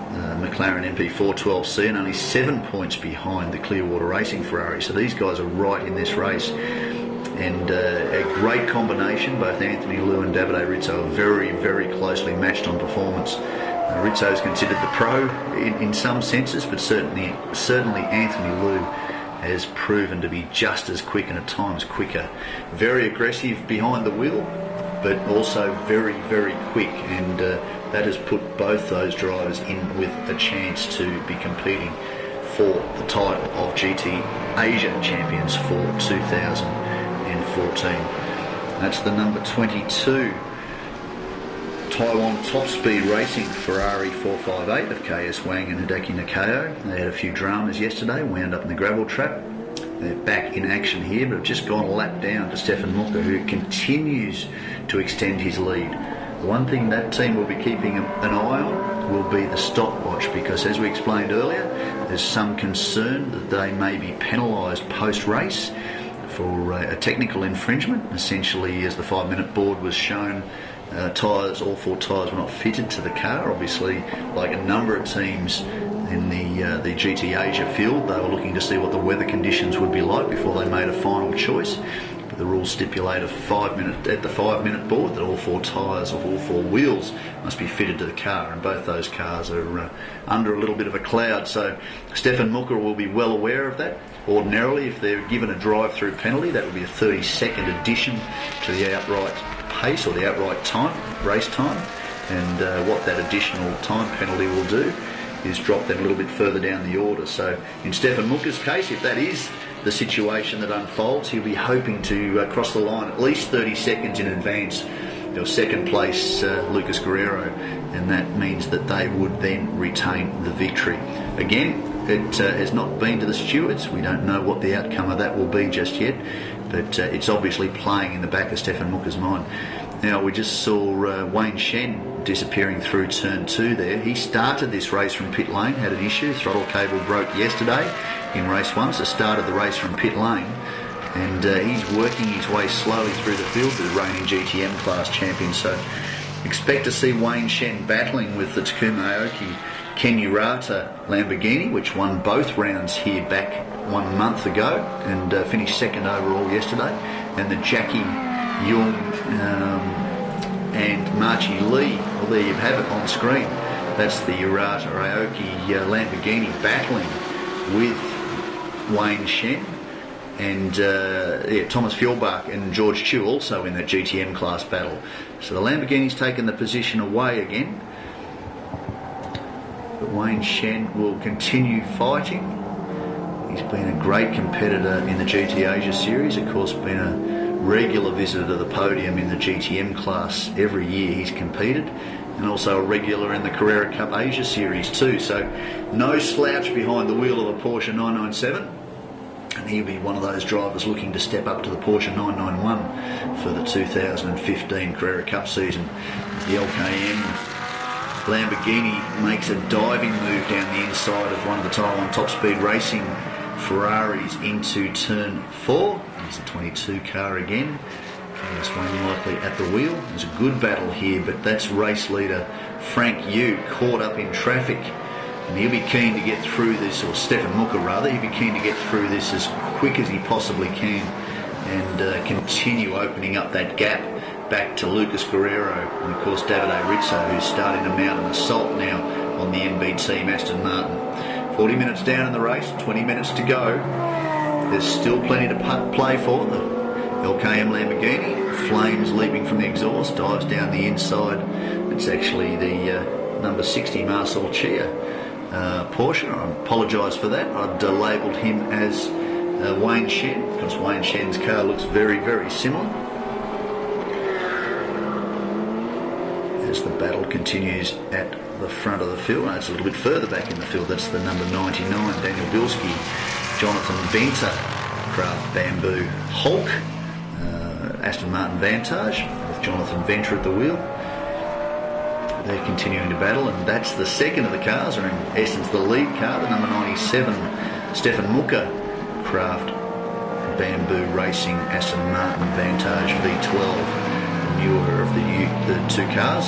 McLaren MP412C, and only 7 points behind the Clearwater Racing Ferrari. So these guys are right in this race, and a great combination. Both Anthony Liu and Davide Rizzo are very, very closely matched on performance. Rizzo is considered the pro in some senses, but certainly Anthony Liu has proven to be just as quick and at times quicker. Very aggressive behind the wheel, but also very, very quick, and that has put both those drivers in with a chance to be competing for the title of GT Asia champions for 2014. That's the number 22 Taiwan Top Speed Racing Ferrari 458 of KS Wang and Hideki Nakao. They had a few dramas yesterday, wound up in the gravel trap. They're back in action here, but have just gone a lap down to Stefan Muka, who continues to extend his lead. The one thing that team will be keeping an eye on will be the stopwatch, because as we explained earlier, there's some concern that they may be penalised post-race for a technical infringement. Essentially, as the 5-minute board was shown, tyres, all 4 tyres were not fitted to the car. Obviously, like a number of teams in the GT Asia field, they were looking to see what the weather conditions would be like before they made a final choice. But the rules stipulate at the 5-minute board that all 4 tyres of all 4 wheels must be fitted to the car, and both those cars are under a little bit of a cloud. So Stefan Muka will be well aware of that. Ordinarily, if they're given a drive-through penalty, that would be a 30-second addition to the outright pace or the outright time, race time, and what that additional time penalty will do is drop them a little bit further down the order. So in Stefan Muka's case, if that is the situation that unfolds, he'll be hoping to cross the line at least 30 seconds in advance of second place Lucas Guerrero, and that means that they would then retain the victory. Again, it has not been to the stewards. We don't know what the outcome of that will be just yet, but it's obviously playing in the back of Stefan Muka's mind. Now, we just saw Wayne Shen disappearing through turn 2 there. He started this race from pit lane, had an issue, throttle cable broke yesterday in race 1, so started the race from pit lane, and he's working his way slowly through the field to the reigning GTM class champion. So expect to see Wayne Shen battling with the Takuma Aoki Kenyurata Lamborghini, which won both rounds here back 1 month ago and finished second overall yesterday, and the Jackie Yung and Marchi Lee. Well, there you have it on screen. That's the Urata Aoki Lamborghini battling with Wayne Shen and Thomas Fjellbach and George Chu also in that GTM class battle. So the Lamborghini's taken the position away again, but Wayne Shen will continue fighting. He's been a great competitor in the GT Asia Series, of course, been a regular visitor to the podium in the GTM class every year he's competed, and also a regular in the Carrera Cup Asia Series too. So no slouch behind the wheel of a Porsche 997. And he'll be one of those drivers looking to step up to the Porsche 991 for the 2015 Carrera Cup season. The LKM Lamborghini makes a diving move down the inside of one of the Taiwan Top Speed Racing Ferraris into turn 4. There's a 22 car again. There's one likely at the wheel. There's a good battle here, but that's race leader Frank Yu caught up in traffic. And he'll be keen to get through this, or Stefan Mucker rather, he'll be keen to get through this as quick as he possibly can and continue opening up that gap back to Lucas Guerrero and of course Davide Rizzo, who's starting to mount an assault now on the MB team Aston Martin. 40 minutes down in the race, 20 minutes to go. There's still plenty to play for. The LKM Lamborghini, flames leaping from the exhaust, dives down the inside. It's actually the number 60 Marcel Chia Porsche. I apologise for that. I'd labelled him as Wayne Shen, because Wayne Shen's car looks very, very similar. As the battle continues at the front of the field, it's a little bit further back in the field. That's the number 99, Daniel Bilski, Jonathan Venter, Craft Bamboo Hulk, Aston Martin Vantage with Jonathan Venter at the wheel. They're continuing to battle, and that's the second of the cars, or in essence the lead car, the number 97, Stefan Mucker, Craft Bamboo Racing Aston Martin Vantage V12, the newer of the two cars,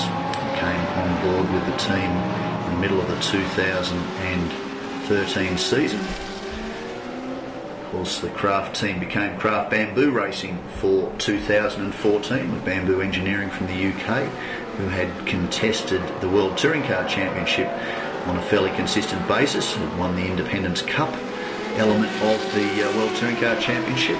came on board with the team in the middle of the 2013 season. Of course, the Craft team became Craft Bamboo Racing for 2014 with Bamboo Engineering from the UK, who had contested the World Touring Car Championship on a fairly consistent basis and won the Independence Cup element of the World Touring Car Championship,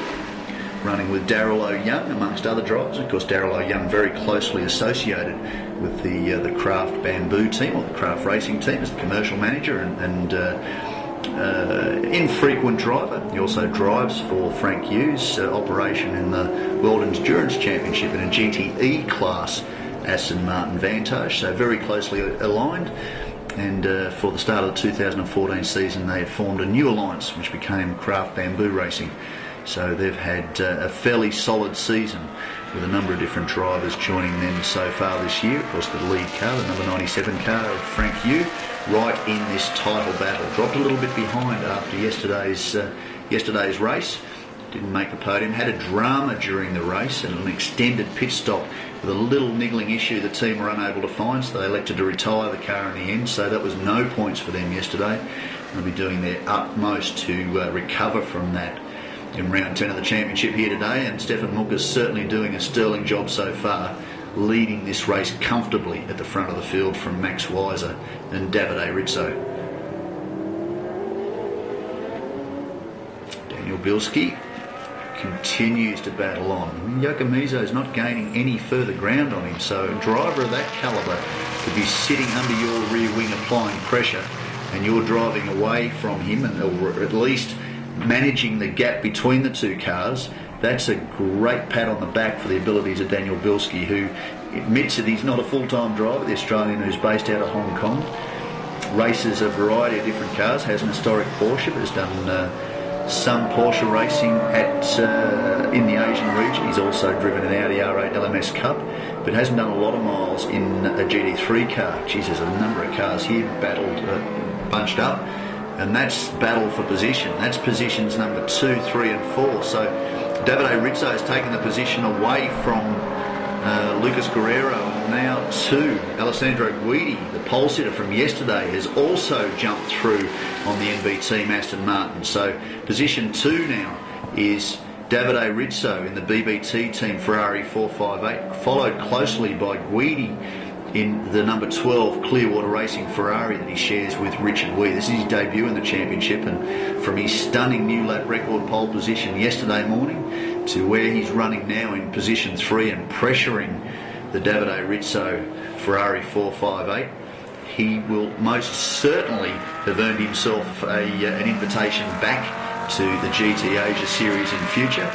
running with Darryl O'Young amongst other drivers. Of course, Darryl O'Young very closely associated with the Craft Bamboo team, or the Craft Racing team, as the commercial manager and infrequent driver. He also drives for Frank Yu's operation in the World Endurance Championship in a GTE class Aston Martin Vantage, so very closely aligned. And for the start of the 2014 season, they formed a new alliance which became Craft Bamboo Racing. So they've had a fairly solid season with a number of different drivers joining them so far this year. Of course, the lead car, the number 97 car of Frank Yu, right in this title battle. Dropped a little bit behind after yesterday's race. Didn't make the podium. Had a drama during the race and an extended pit stop with a little niggling issue the team were unable to find, so they elected to retire the car in the end. So that was no points for them yesterday. They'll be doing their utmost to recover from that in round 10 of the championship here today, and Stefan Mucker's certainly doing a sterling job so far, leading this race comfortably at the front of the field from Max Weiser and Davide Rizzo. Daniel Bilski continues to battle on. Yokomizo's not gaining any further ground on him, so a driver of that calibre could be sitting under your rear wing applying pressure, and you're driving away from him, or at least managing the gap between the two cars. That's a great pat on the back for the abilities of Daniel Bilski, who admits that he's not a full-time driver, the Australian who's based out of Hong Kong. Races a variety of different cars, has an historic Porsche, but has done some Porsche racing in the Asian region. He's also driven an Audi R8 LMS Cup, but hasn't done a lot of miles in a GT3 car. Geez, there's a number of cars here bunched up, and that's battle for position. That's positions number 2, 3 and 4. So Davide Rizzo has taken the position away from Lucas Guerrero, and now to Alessandro Guidi, the pole sitter from yesterday, has also jumped through on the NB team Aston Martin. So position 2 now is Davide Rizzo in the BBT team Ferrari 458, followed closely by Guidi in the number 12 Clearwater Racing Ferrari that he shares with Richard Wee. This is his debut in the championship, and from his stunning new lap record pole position yesterday morning to where he's running now in position 3 and pressuring the Davide Rizzo Ferrari 458, he will most certainly have earned himself an invitation back to the GT Asia Series in future.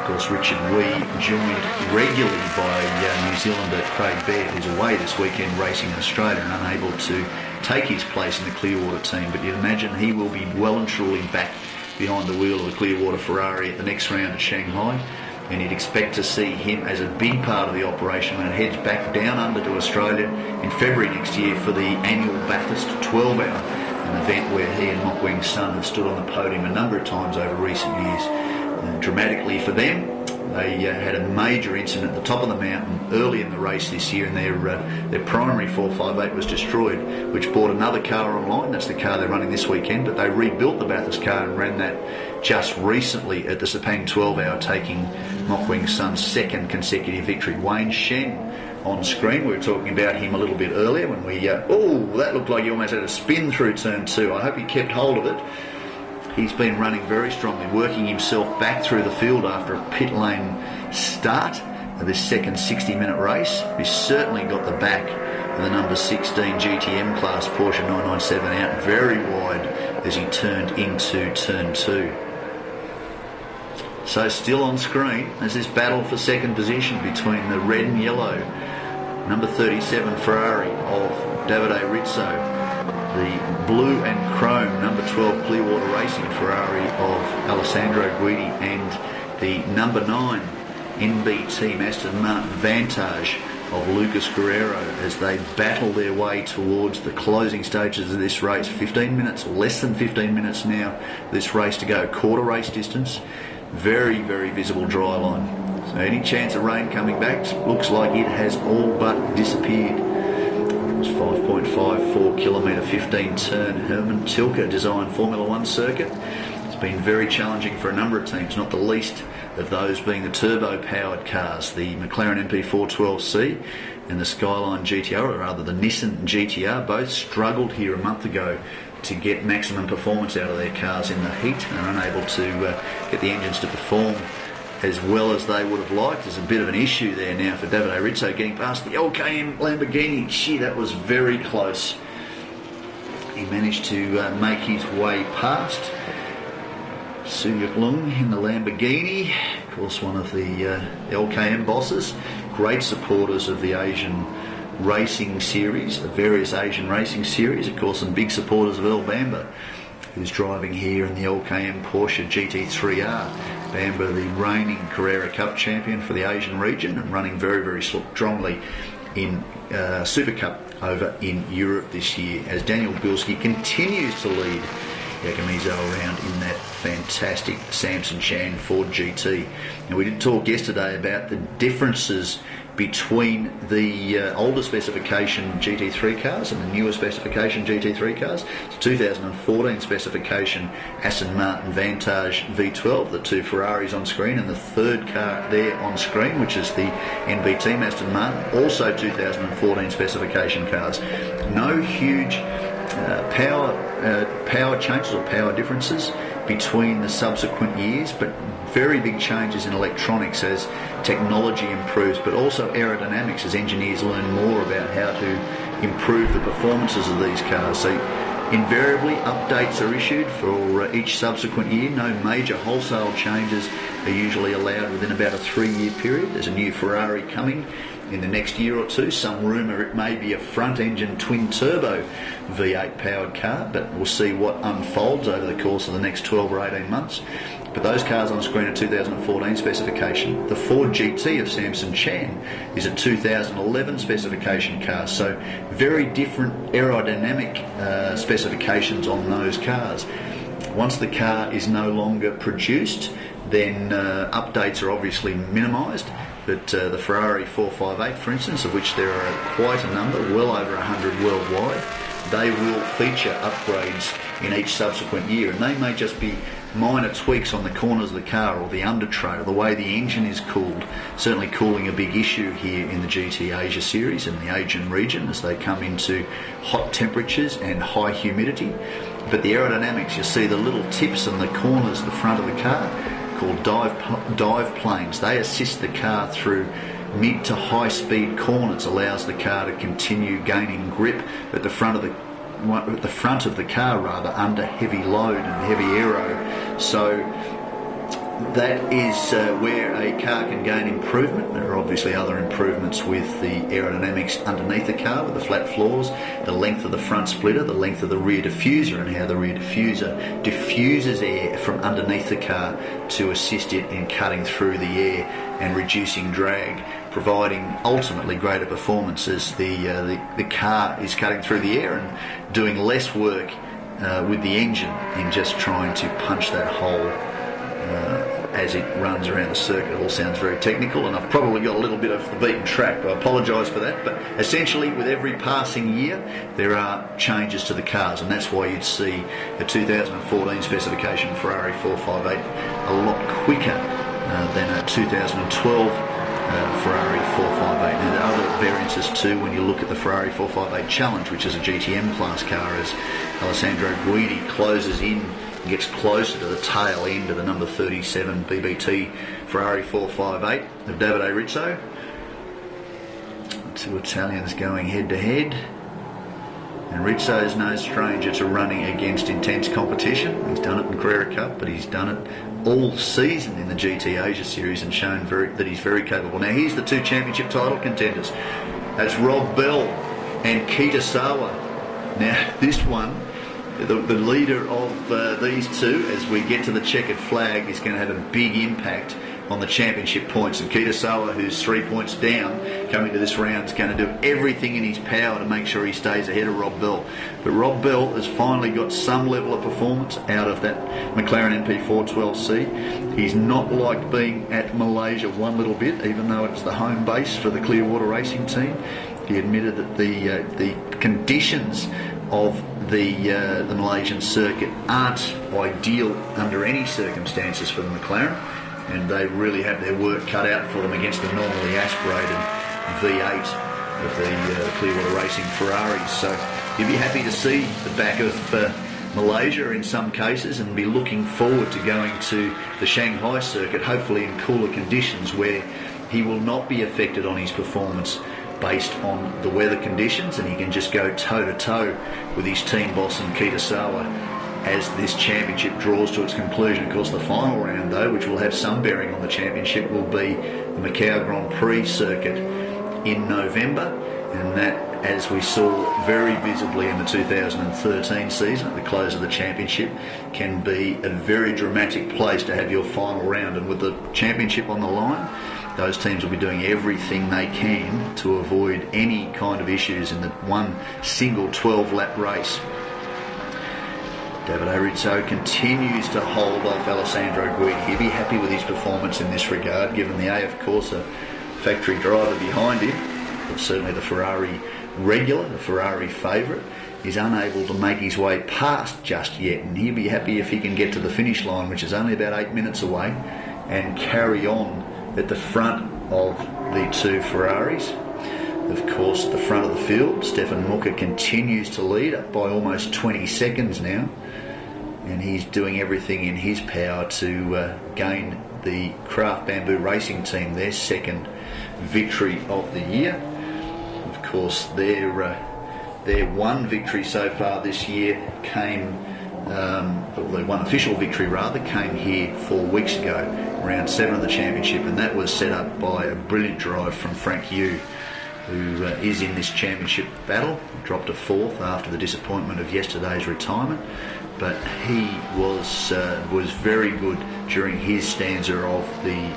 Of course, Richard Wee joined regularly by New Zealander Craig Baird, who's away this weekend racing in Australia and unable to take his place in the Clearwater team. But you'd imagine he will be well and truly back behind the wheel of the Clearwater Ferrari at the next round at Shanghai. And you'd expect to see him as a big part of the operation when it heads back down under to Australia in February next year for the annual Bathurst 12 Hour, an event where he and Mock Weng's son have stood on the podium a number of times over recent years. Dramatically for them, they had a major incident at the top of the mountain early in the race this year, and their primary 458 was destroyed, which brought another car online. That's the car they're running this weekend, but they rebuilt the Bathurst car and ran that just recently at the Sepang 12 Hour, taking Mock Weng's son's second consecutive victory. Wayne Shen on screen. We were talking about him a little bit earlier when we... that looked like he almost had a spin through turn 2. I hope he kept hold of it. He's been running very strongly, working himself back through the field after a pit lane start of this second 60-minute race. He's certainly got the back of the number 16 GTM class Porsche 997 out very wide as he turned into turn 2. So still on screen as this battle for second position between the red and yellow number 37 Ferrari of Davide Rizzo, the blue and chrome number 12 Clearwater Racing Ferrari of Alessandro Guidi, and the number 9 NB Team Aston Martin Vantage of Lucas Guerrero as they battle their way towards the closing stages of this race. 15 minutes, less than 15 minutes now, this race to go. Quarter race distance, very, very visible dry line. So any chance of rain coming back, looks like it has all but disappeared. 5.54 kilometre 15 turn Herman Tilke designed Formula 1 circuit. It's been very challenging for a number of teams, not the least of those being the turbo powered cars, the McLaren MP412C and the Skyline GTR, or rather the Nissan GTR. Both struggled here a month ago to get maximum performance out of their cars in the heat and are unable to get the engines to perform as well as they would have liked. There's a bit of an issue there now for Davide Rizzo getting past the LKM Lamborghini. Gee, that was very close. He managed to make his way past Suyuk Lung in the Lamborghini, of course one of the LKM bosses, great supporters of the Asian racing series, the various Asian racing series, of course, and big supporters of Earl Bamber, who's driving here in the LKM Porsche GT3R. Bamber, the reigning Carrera Cup champion for the Asian region, and running very, very strongly in Super Cup over in Europe this year, as Daniel Bilski continues to lead Yakamizo around in that fantastic Samson Chan Ford GT. Now, we did talk yesterday about the differences between the older specification GT3 cars and the newer specification GT3 cars. The 2014 specification Aston Martin Vantage V12, the two Ferraris on screen, and the third car there on screen, which is the NB Team Aston Martin, also 2014 specification cars. No huge power changes or power differences between the subsequent years, but very big changes in electronics as technology improves, but also aerodynamics as engineers learn more about how to improve the performances of these cars. So invariably updates are issued for each subsequent year. No major wholesale changes are usually allowed within about a 3-year period. There's a new Ferrari coming in the next year or two. Some rumour it may be a front-engine twin-turbo V8 powered car, but we'll see what unfolds over the course of the next 12 or 18 months. But those cars on screen are 2014 specification. The Ford GT of Samson Chan is a 2011 specification car, so very different aerodynamic specifications on those cars. Once the car is no longer produced, then updates are obviously minimised. But the Ferrari 458, for instance, of which there are quite a number, well over 100 worldwide, they will feature upgrades in each subsequent year, and they may just be minor tweaks on the corners of the car or the under tray or the way the engine is cooled. Certainly cooling a big issue here in the GT Asia series and the Asian region as they come into hot temperatures and high humidity. But the aerodynamics, you see the little tips on the corners of the front of the car called dive planes. They assist the car through mid to high speed corners, allows the car to continue gaining grip at the front of the car under heavy load and heavy aero. So that is where a car can gain improvement. There are obviously other improvements with the aerodynamics underneath the car, with the flat floors, the length of the front splitter, the length of the rear diffuser, and how the rear diffuser diffuses air from underneath the car to assist it in cutting through the air and reducing drag, providing ultimately greater performance as the car is cutting through the air and doing less work with the engine in just trying to punch that hole as it runs around the circuit. It all sounds very technical, and I've probably got a little bit of the beaten track, but I apologise for that. But essentially, with every passing year, there are changes to the cars, and that's why you'd see a 2014 specification Ferrari 458 a lot quicker than a 2012 Ferrari 458. Now, there are other variances too when you look at the Ferrari 458 Challenge, which is a GTM class car, as Alessandro Guidi closes in, gets closer to the tail end of the number 37 BBT Ferrari 458 of Davide Rizzo. Two Italians going head to head, and Rizzo is no stranger to running against intense competition. He's done it in Carrera Cup, but he's done it all season in the GT Asia Series and shown that he's very capable. Now here's the two championship title contenders. That's Rob Bell and Kita Sawa. Now this one, the leader of these two, as we get to the checkered flag, is going to have a big impact on the championship points. And Kita Sawa, who's 3 points down coming to this round, is going to do everything in his power to make sure he stays ahead of Rob Bell. But Rob Bell has finally got some level of performance out of that McLaren MP412C. He's not liked being at Malaysia one little bit, even though it's the home base for the Clearwater Racing team. He admitted that the conditions of the Malaysian circuit aren't ideal under any circumstances for the McLaren, and they really have their work cut out for them against the normally aspirated V8 of the Clearwater Racing Ferraris. So you'd be happy to see the back of Malaysia in some cases, and be looking forward to going to the Shanghai circuit, hopefully in cooler conditions, where he will not be affected on his performance based on the weather conditions, and he can just go toe-to-toe with his team boss and Kita Sawa as this championship draws to its conclusion. Of course, the final round, though, which will have some bearing on the championship, will be the Macau Grand Prix circuit in November, and that, as we saw very visibly in the 2013 season at the close of the championship, can be a very dramatic place to have your final round. And with the championship on the line, those teams will be doing everything they can to avoid any kind of issues in the one single 12-lap race. Davide Rizzo continues to hold off Alessandro Guidi. He'll be happy with his performance in this regard, given the AF Corsa factory driver behind him, but certainly the Ferrari regular, the Ferrari favourite, is unable to make his way past just yet, and he'll be happy if he can get to the finish line, which is only about 8 minutes away, and carry on at the front of the two Ferraris. Of course, at the front of the field, Stefan Mucke continues to lead, up by almost 20 seconds now, and he's doing everything in his power to gain the Craft Bamboo Racing team their second victory of the year. Of course, their one victory so far this year came, their one official victory rather, came here 4 weeks ago, round 7 of the championship, and that was set up by a brilliant drive from Frank Yu, who is in this championship battle. Dropped to 4th after the disappointment of yesterday's retirement, but he was very good during his stanza of the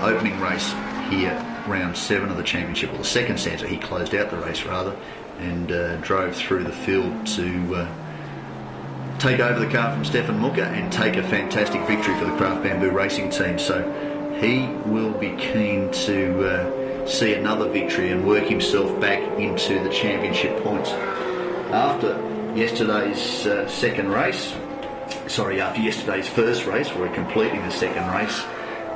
opening race here, round 7 of the championship, or the second stanza. He closed out the race rather, and drove through the field to take over the car from Stefan Mucke and take a fantastic victory for the Craft Bamboo Racing team. So he will be keen to see another victory and work himself back into the championship points. After yesterday's after yesterday's first race, we're completing the second race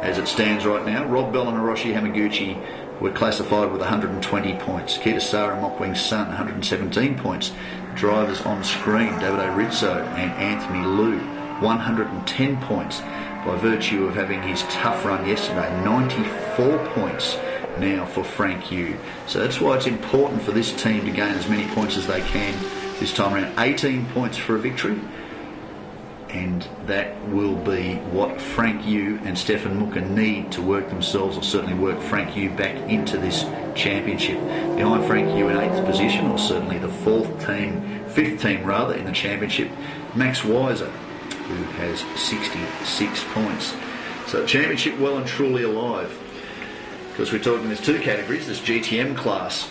as it stands right now. Rob Bell and Hiroshi Hamaguchi were classified with 120 points. Kita Sawa and Mockwing's son, 117 points. Drivers on screen, Davide Rizzo and Anthony Liu, 110 points by virtue of having his tough run yesterday. 94 points now for Frank Yu. So that's why it's important for this team to gain as many points as they can this time around. 18 points for a victory and that will be what Frank Yu and Stefan Muka need to work themselves, or certainly work Frank Yu back into this championship. Behind Frank Yu in 8th position, or certainly the 5th team rather, in the championship, Max Weiser, who has 66 points. So the championship well and truly alive. Because we're talking, there's 2 categories. There's GTM class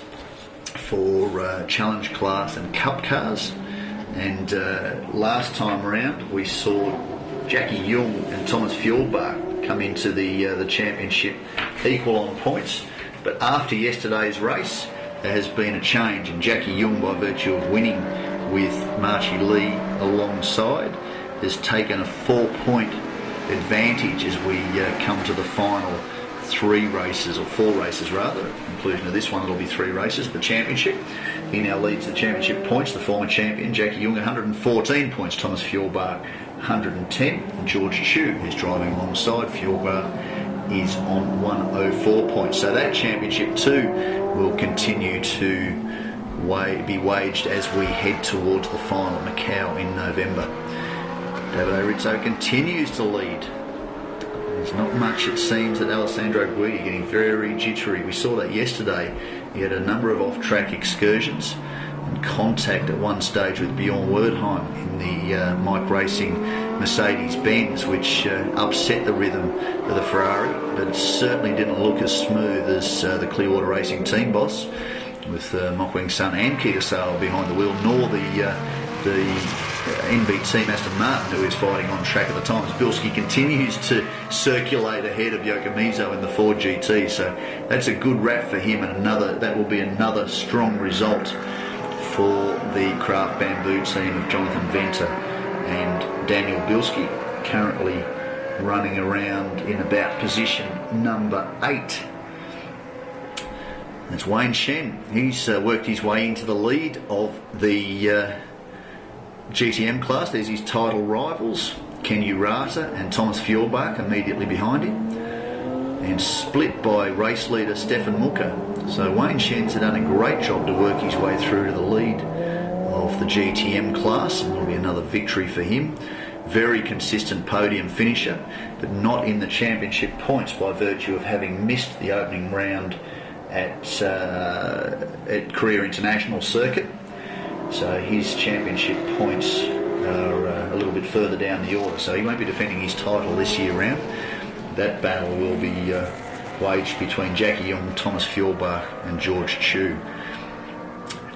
for challenge class and cup cars. And last time around, we saw Jackie Jung and Thomas Fjordbach come into the championship equal on points. But after yesterday's race, there has been a change, and Jackie Jung, by virtue of winning with Marchie Lee alongside, has taken a 4-point advantage as we come to the final 3 races, or 4 races rather. At the conclusion of this one, it'll be 3 races. The championship, he now leads the championship points. The former champion, Jackie Jung, 114 points. Thomas Fjordbach, 110. And George Chu, who's driving alongside Fjordbach, is on 104 points. So that championship too will continue to be waged as we head towards the final at Macau in November. Davide Rizzo continues to lead. There's not much, it seems, that Alessandro Guidi getting very jittery. We saw that yesterday. He had a number of off-track excursions and contact at one stage with Bjorn Werdheim in the Mike Racing Mercedes-Benz, which upset the rhythm of the Ferrari, but it certainly didn't look as smooth as the Clearwater Racing team boss, with Mockwing's son and Keita Sale behind the wheel, nor the NB team Aston Martin, who is fighting on track at the time. Bilski continues to circulate ahead of Yokomizo in the Ford GT, so that's a good wrap for him, and that will be another strong result for the Craft Bamboo team of Jonathan Venter and Daniel Bilski, currently running around in about position number 8. That's Wayne Shen. He's worked his way into the lead of the GTM class. There's his title rivals, Ken Urata and Thomas Fjordbach, immediately behind him, and split by race leader Stefan Muka. So Wayne Shen's done a great job to work his way through to the lead of the GTM class, and there'll be another victory for him. Very consistent podium finisher, but not in the championship points by virtue of having missed the opening round at Korea International Circuit. So his championship points are a little bit further down the order, so he won't be defending his title this year round. That battle will be waged between Jackie Jung, Thomas Fjordbach and George Chu.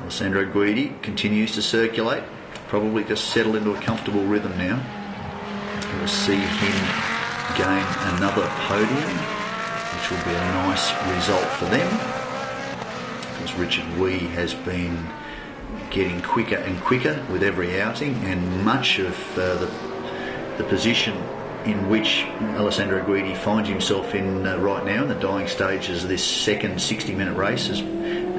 Alessandro Guidi continues to circulate, probably just settle into a comfortable rhythm now. We'll see him gain another podium, which will be a nice result for them, because Richard Wee has been getting quicker and quicker with every outing, and much of the position in which Alessandro Guidi finds himself in right now in the dying stages of this second 60-minute race is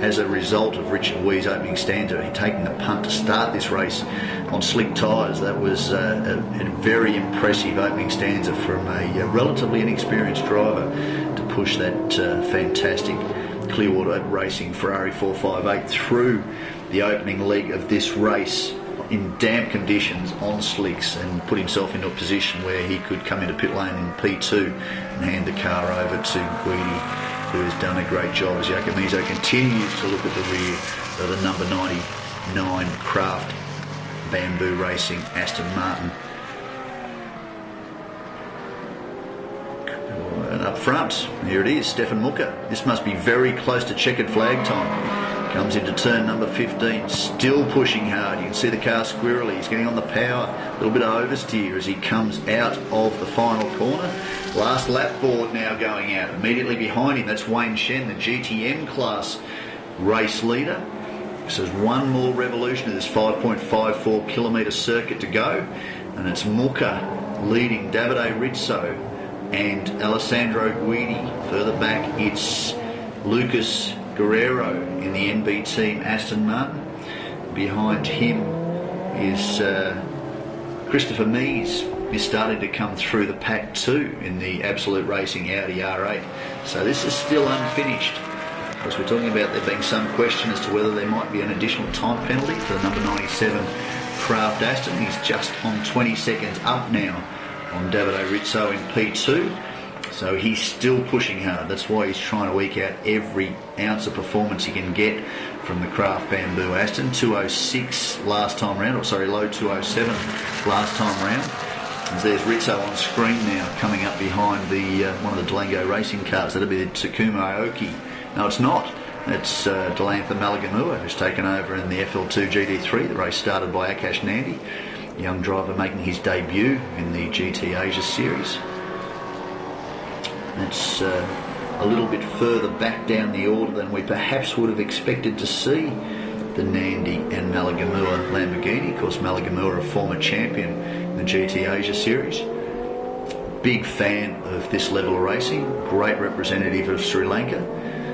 as a result of Richard Wee's opening stanza, taking the punt to start this race on slick tyres. That was a very impressive opening stanza from a relatively inexperienced driver to push that fantastic Clearwater Racing Ferrari 458 through the opening leg of this race in damp conditions on slicks, and put himself into a position where he could come into pit lane in P2 and hand the car over to Guidi, who has done a great job as Yokomizo continues to look at the rear of the number 99 Craft Bamboo Racing Aston Martin. And up front, here it is, Stefan Muka. This must be very close to checkered flag time. Comes into turn number 15, still pushing hard. You can see the car squirrely. He's getting on the power, a little bit of oversteer as he comes out of the final corner. Last lap board now going out. Immediately behind him, that's Wayne Shen, the GTM class race leader. So there's one more revolution of this 5.54 kilometre circuit to go, and it's Muka leading Davide Rizzo and Alessandro Guidi. Further back, it's Lucas Guerrero in the NB team Aston Martin. Behind him is Christopher Mees is starting to come through the pack too in the Absolute Racing Audi R8. So this is still unfinished. As we're talking about there being some question as to whether there might be an additional time penalty for the number 97 Kraft Aston. He's just on 20 seconds up now on Davide Rizzo in P2. So he's still pushing hard. That's why he's trying to eke out every ounce of performance he can get from the Kraft Bamboo Aston. 206 last time round, or sorry, low 207 last time round. And there's Rizzo on screen now, coming up behind the one of the Delango racing cars. That'll be the Takuma Aoki. No, it's not. It's Delantha Malagamua, who's taken over in the FL2 GT3. The race started by Akash Nandi, young driver making his debut in the GT Asia Series. It's a little bit further back down the order than we perhaps would have expected to see the Nandi and Malagamua Lamborghini. Of course, Malagamua, a former champion in the GT Asia Series. Big fan of this level of racing. Great representative of Sri Lanka.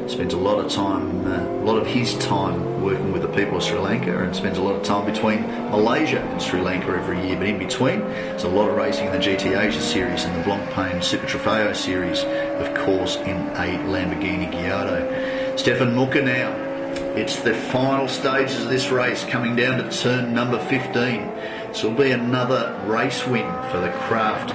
Spends a lot of time, a lot of his time working with the people of Sri Lanka, and spends a lot of time between Malaysia and Sri Lanka every year. But in between, there's a lot of racing in the GT Asia Series and the Blancpain Super Trofeo Series, of course, in a Lamborghini Gallardo. Stefan Muka now. It's the final stages of this race, coming down to turn number 15. This will be another race win for the Kraft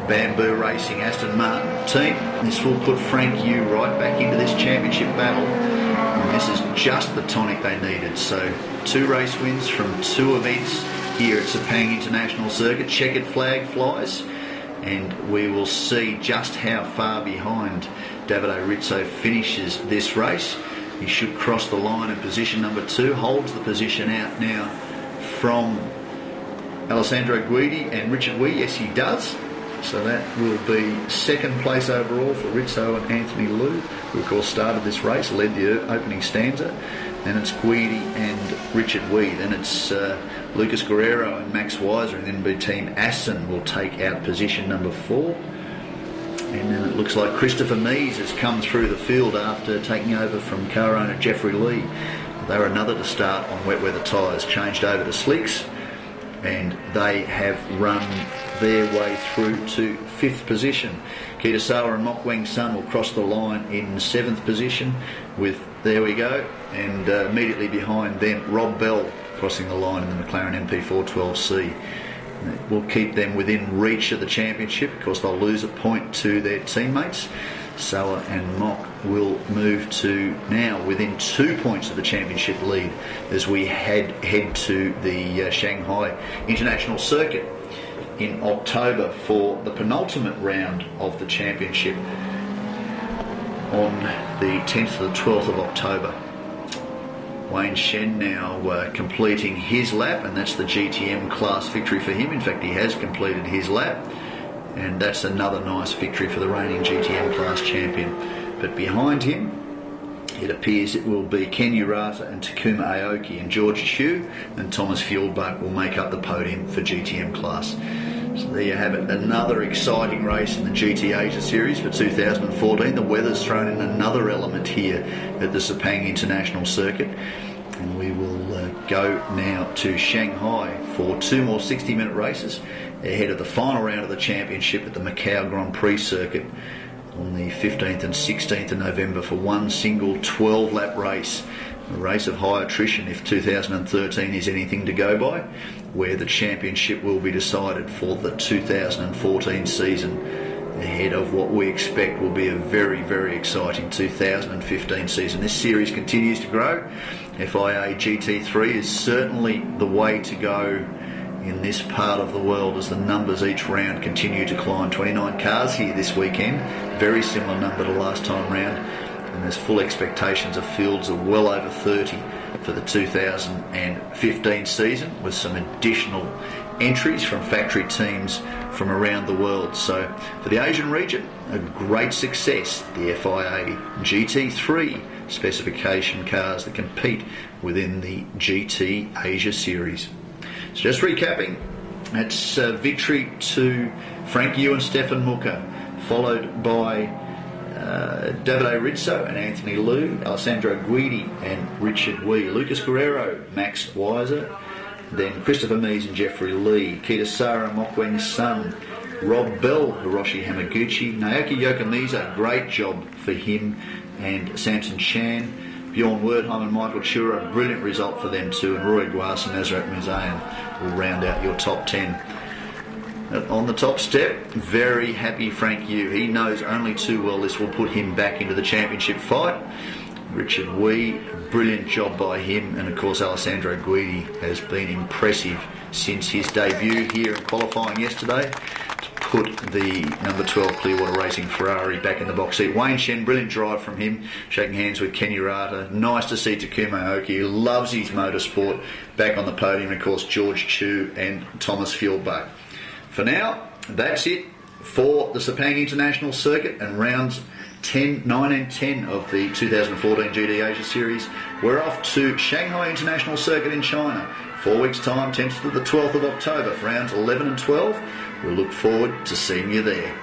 Bamboo Racing Aston Martin team. This will put Frank Yu right back into this championship battle, and this is just the tonic they needed. So 2 race wins from 2 events here at Sepang International Circuit. Checkered flag flies, and we will see just how far behind Davide Rizzo finishes this race. He should cross the line in position number 2, holds the position out now from Alessandro Guidi and Richard Wee. Yes, he does. So that will be second place overall for Rizzo and Anthony Liu, who of course started this race, led the opening stanza. Then it's Guidi and Richard Wee. Then it's Lucas Guerrero and Max Weiser, and then the team Aston will take out position number 4. And then it looks like Christopher Mees has come through the field after taking over from car owner Jeffrey Lee. They were another to start on wet weather tyres, changed over to slicks, and they have run their way through to 5th position. Kitasawa and Mokweng Sun will cross the line in 7th position with, there we go, and immediately behind them Rob Bell crossing the line in the McLaren MP412C. It will keep them within reach of the championship. Of course, they'll lose a point to their teammates. Sawa and Mock will move to now within 2 points of the championship lead as we head to the Shanghai International Circuit in October for the penultimate round of the championship on the 10th to the 12th of October. Wayne Shen now completing his lap, and that's the GTM class victory for him. In fact, he has completed his lap, and that's another nice victory for the reigning GTM class champion. But behind him, it appears it will be Ken Urata and Takuma Aoki, and George Chu and Thomas Fjordbach will make up the podium for GTM class. So there you have it, another exciting race in the GT Asia Series for 2014. The weather's thrown in another element here at the Sepang International Circuit. And we will go now to Shanghai for 2 more 60-minute races ahead of the final round of the championship at the Macau Grand Prix Circuit on the 15th and 16th of November for one single 12-lap race. A race of high attrition if 2013 is anything to go by, where the championship will be decided for the 2014 season ahead of what we expect will be a very, very exciting 2015 season. This series continues to grow. FIA GT3 is certainly the way to go in this part of the world as the numbers each round continue to climb. 29 cars here this weekend, very similar number to last time round. And there's full expectations of fields of well over 30 for the 2015 season, with some additional entries from factory teams from around the world. So for the Asian region, a great success, the FIA GT3 specification cars that compete within the GT Asia Series. So just recapping, that's victory to Frank Yu and Stefan Muka, followed by Davide Rizzo and Anthony Liu, Alessandro Guidi and Richard Wee, Lucas Guerrero, Max Weiser, then Christopher Mees and Jeffrey Lee, Kitasawa, Mokweng Sun, Rob Bell, Hiroshi Hamaguchi, Naoki Yokomiza, great job for him, and Samson Chan, Bjorn Werdheim and Michael Chura, a brilliant result for them too, and Roy Guas and Nazrat Muzayan will round out your top 10. On the top step, very happy Frank Yu. He knows only too well this will put him back into the championship fight. Richard Wee, brilliant job by him, and of course Alessandro Guidi has been impressive since his debut here in qualifying yesterday to put the number 12 Clearwater Racing Ferrari back in the box seat. Wayne Shen, brilliant drive from him, shaking hands with Ken Urata. Nice to see Takumo Aoki, who loves his motorsport, back on the podium, and of course George Chu and Thomas Fieldbuck. For now, that's it for the Sepang International Circuit and rounds 10, 9 and 10 of the 2014 GT Asia Series. We're off to Shanghai International Circuit in China. 4 weeks' time, 10th to the 12th of October for rounds 11 and 12. We'll look forward to seeing you there.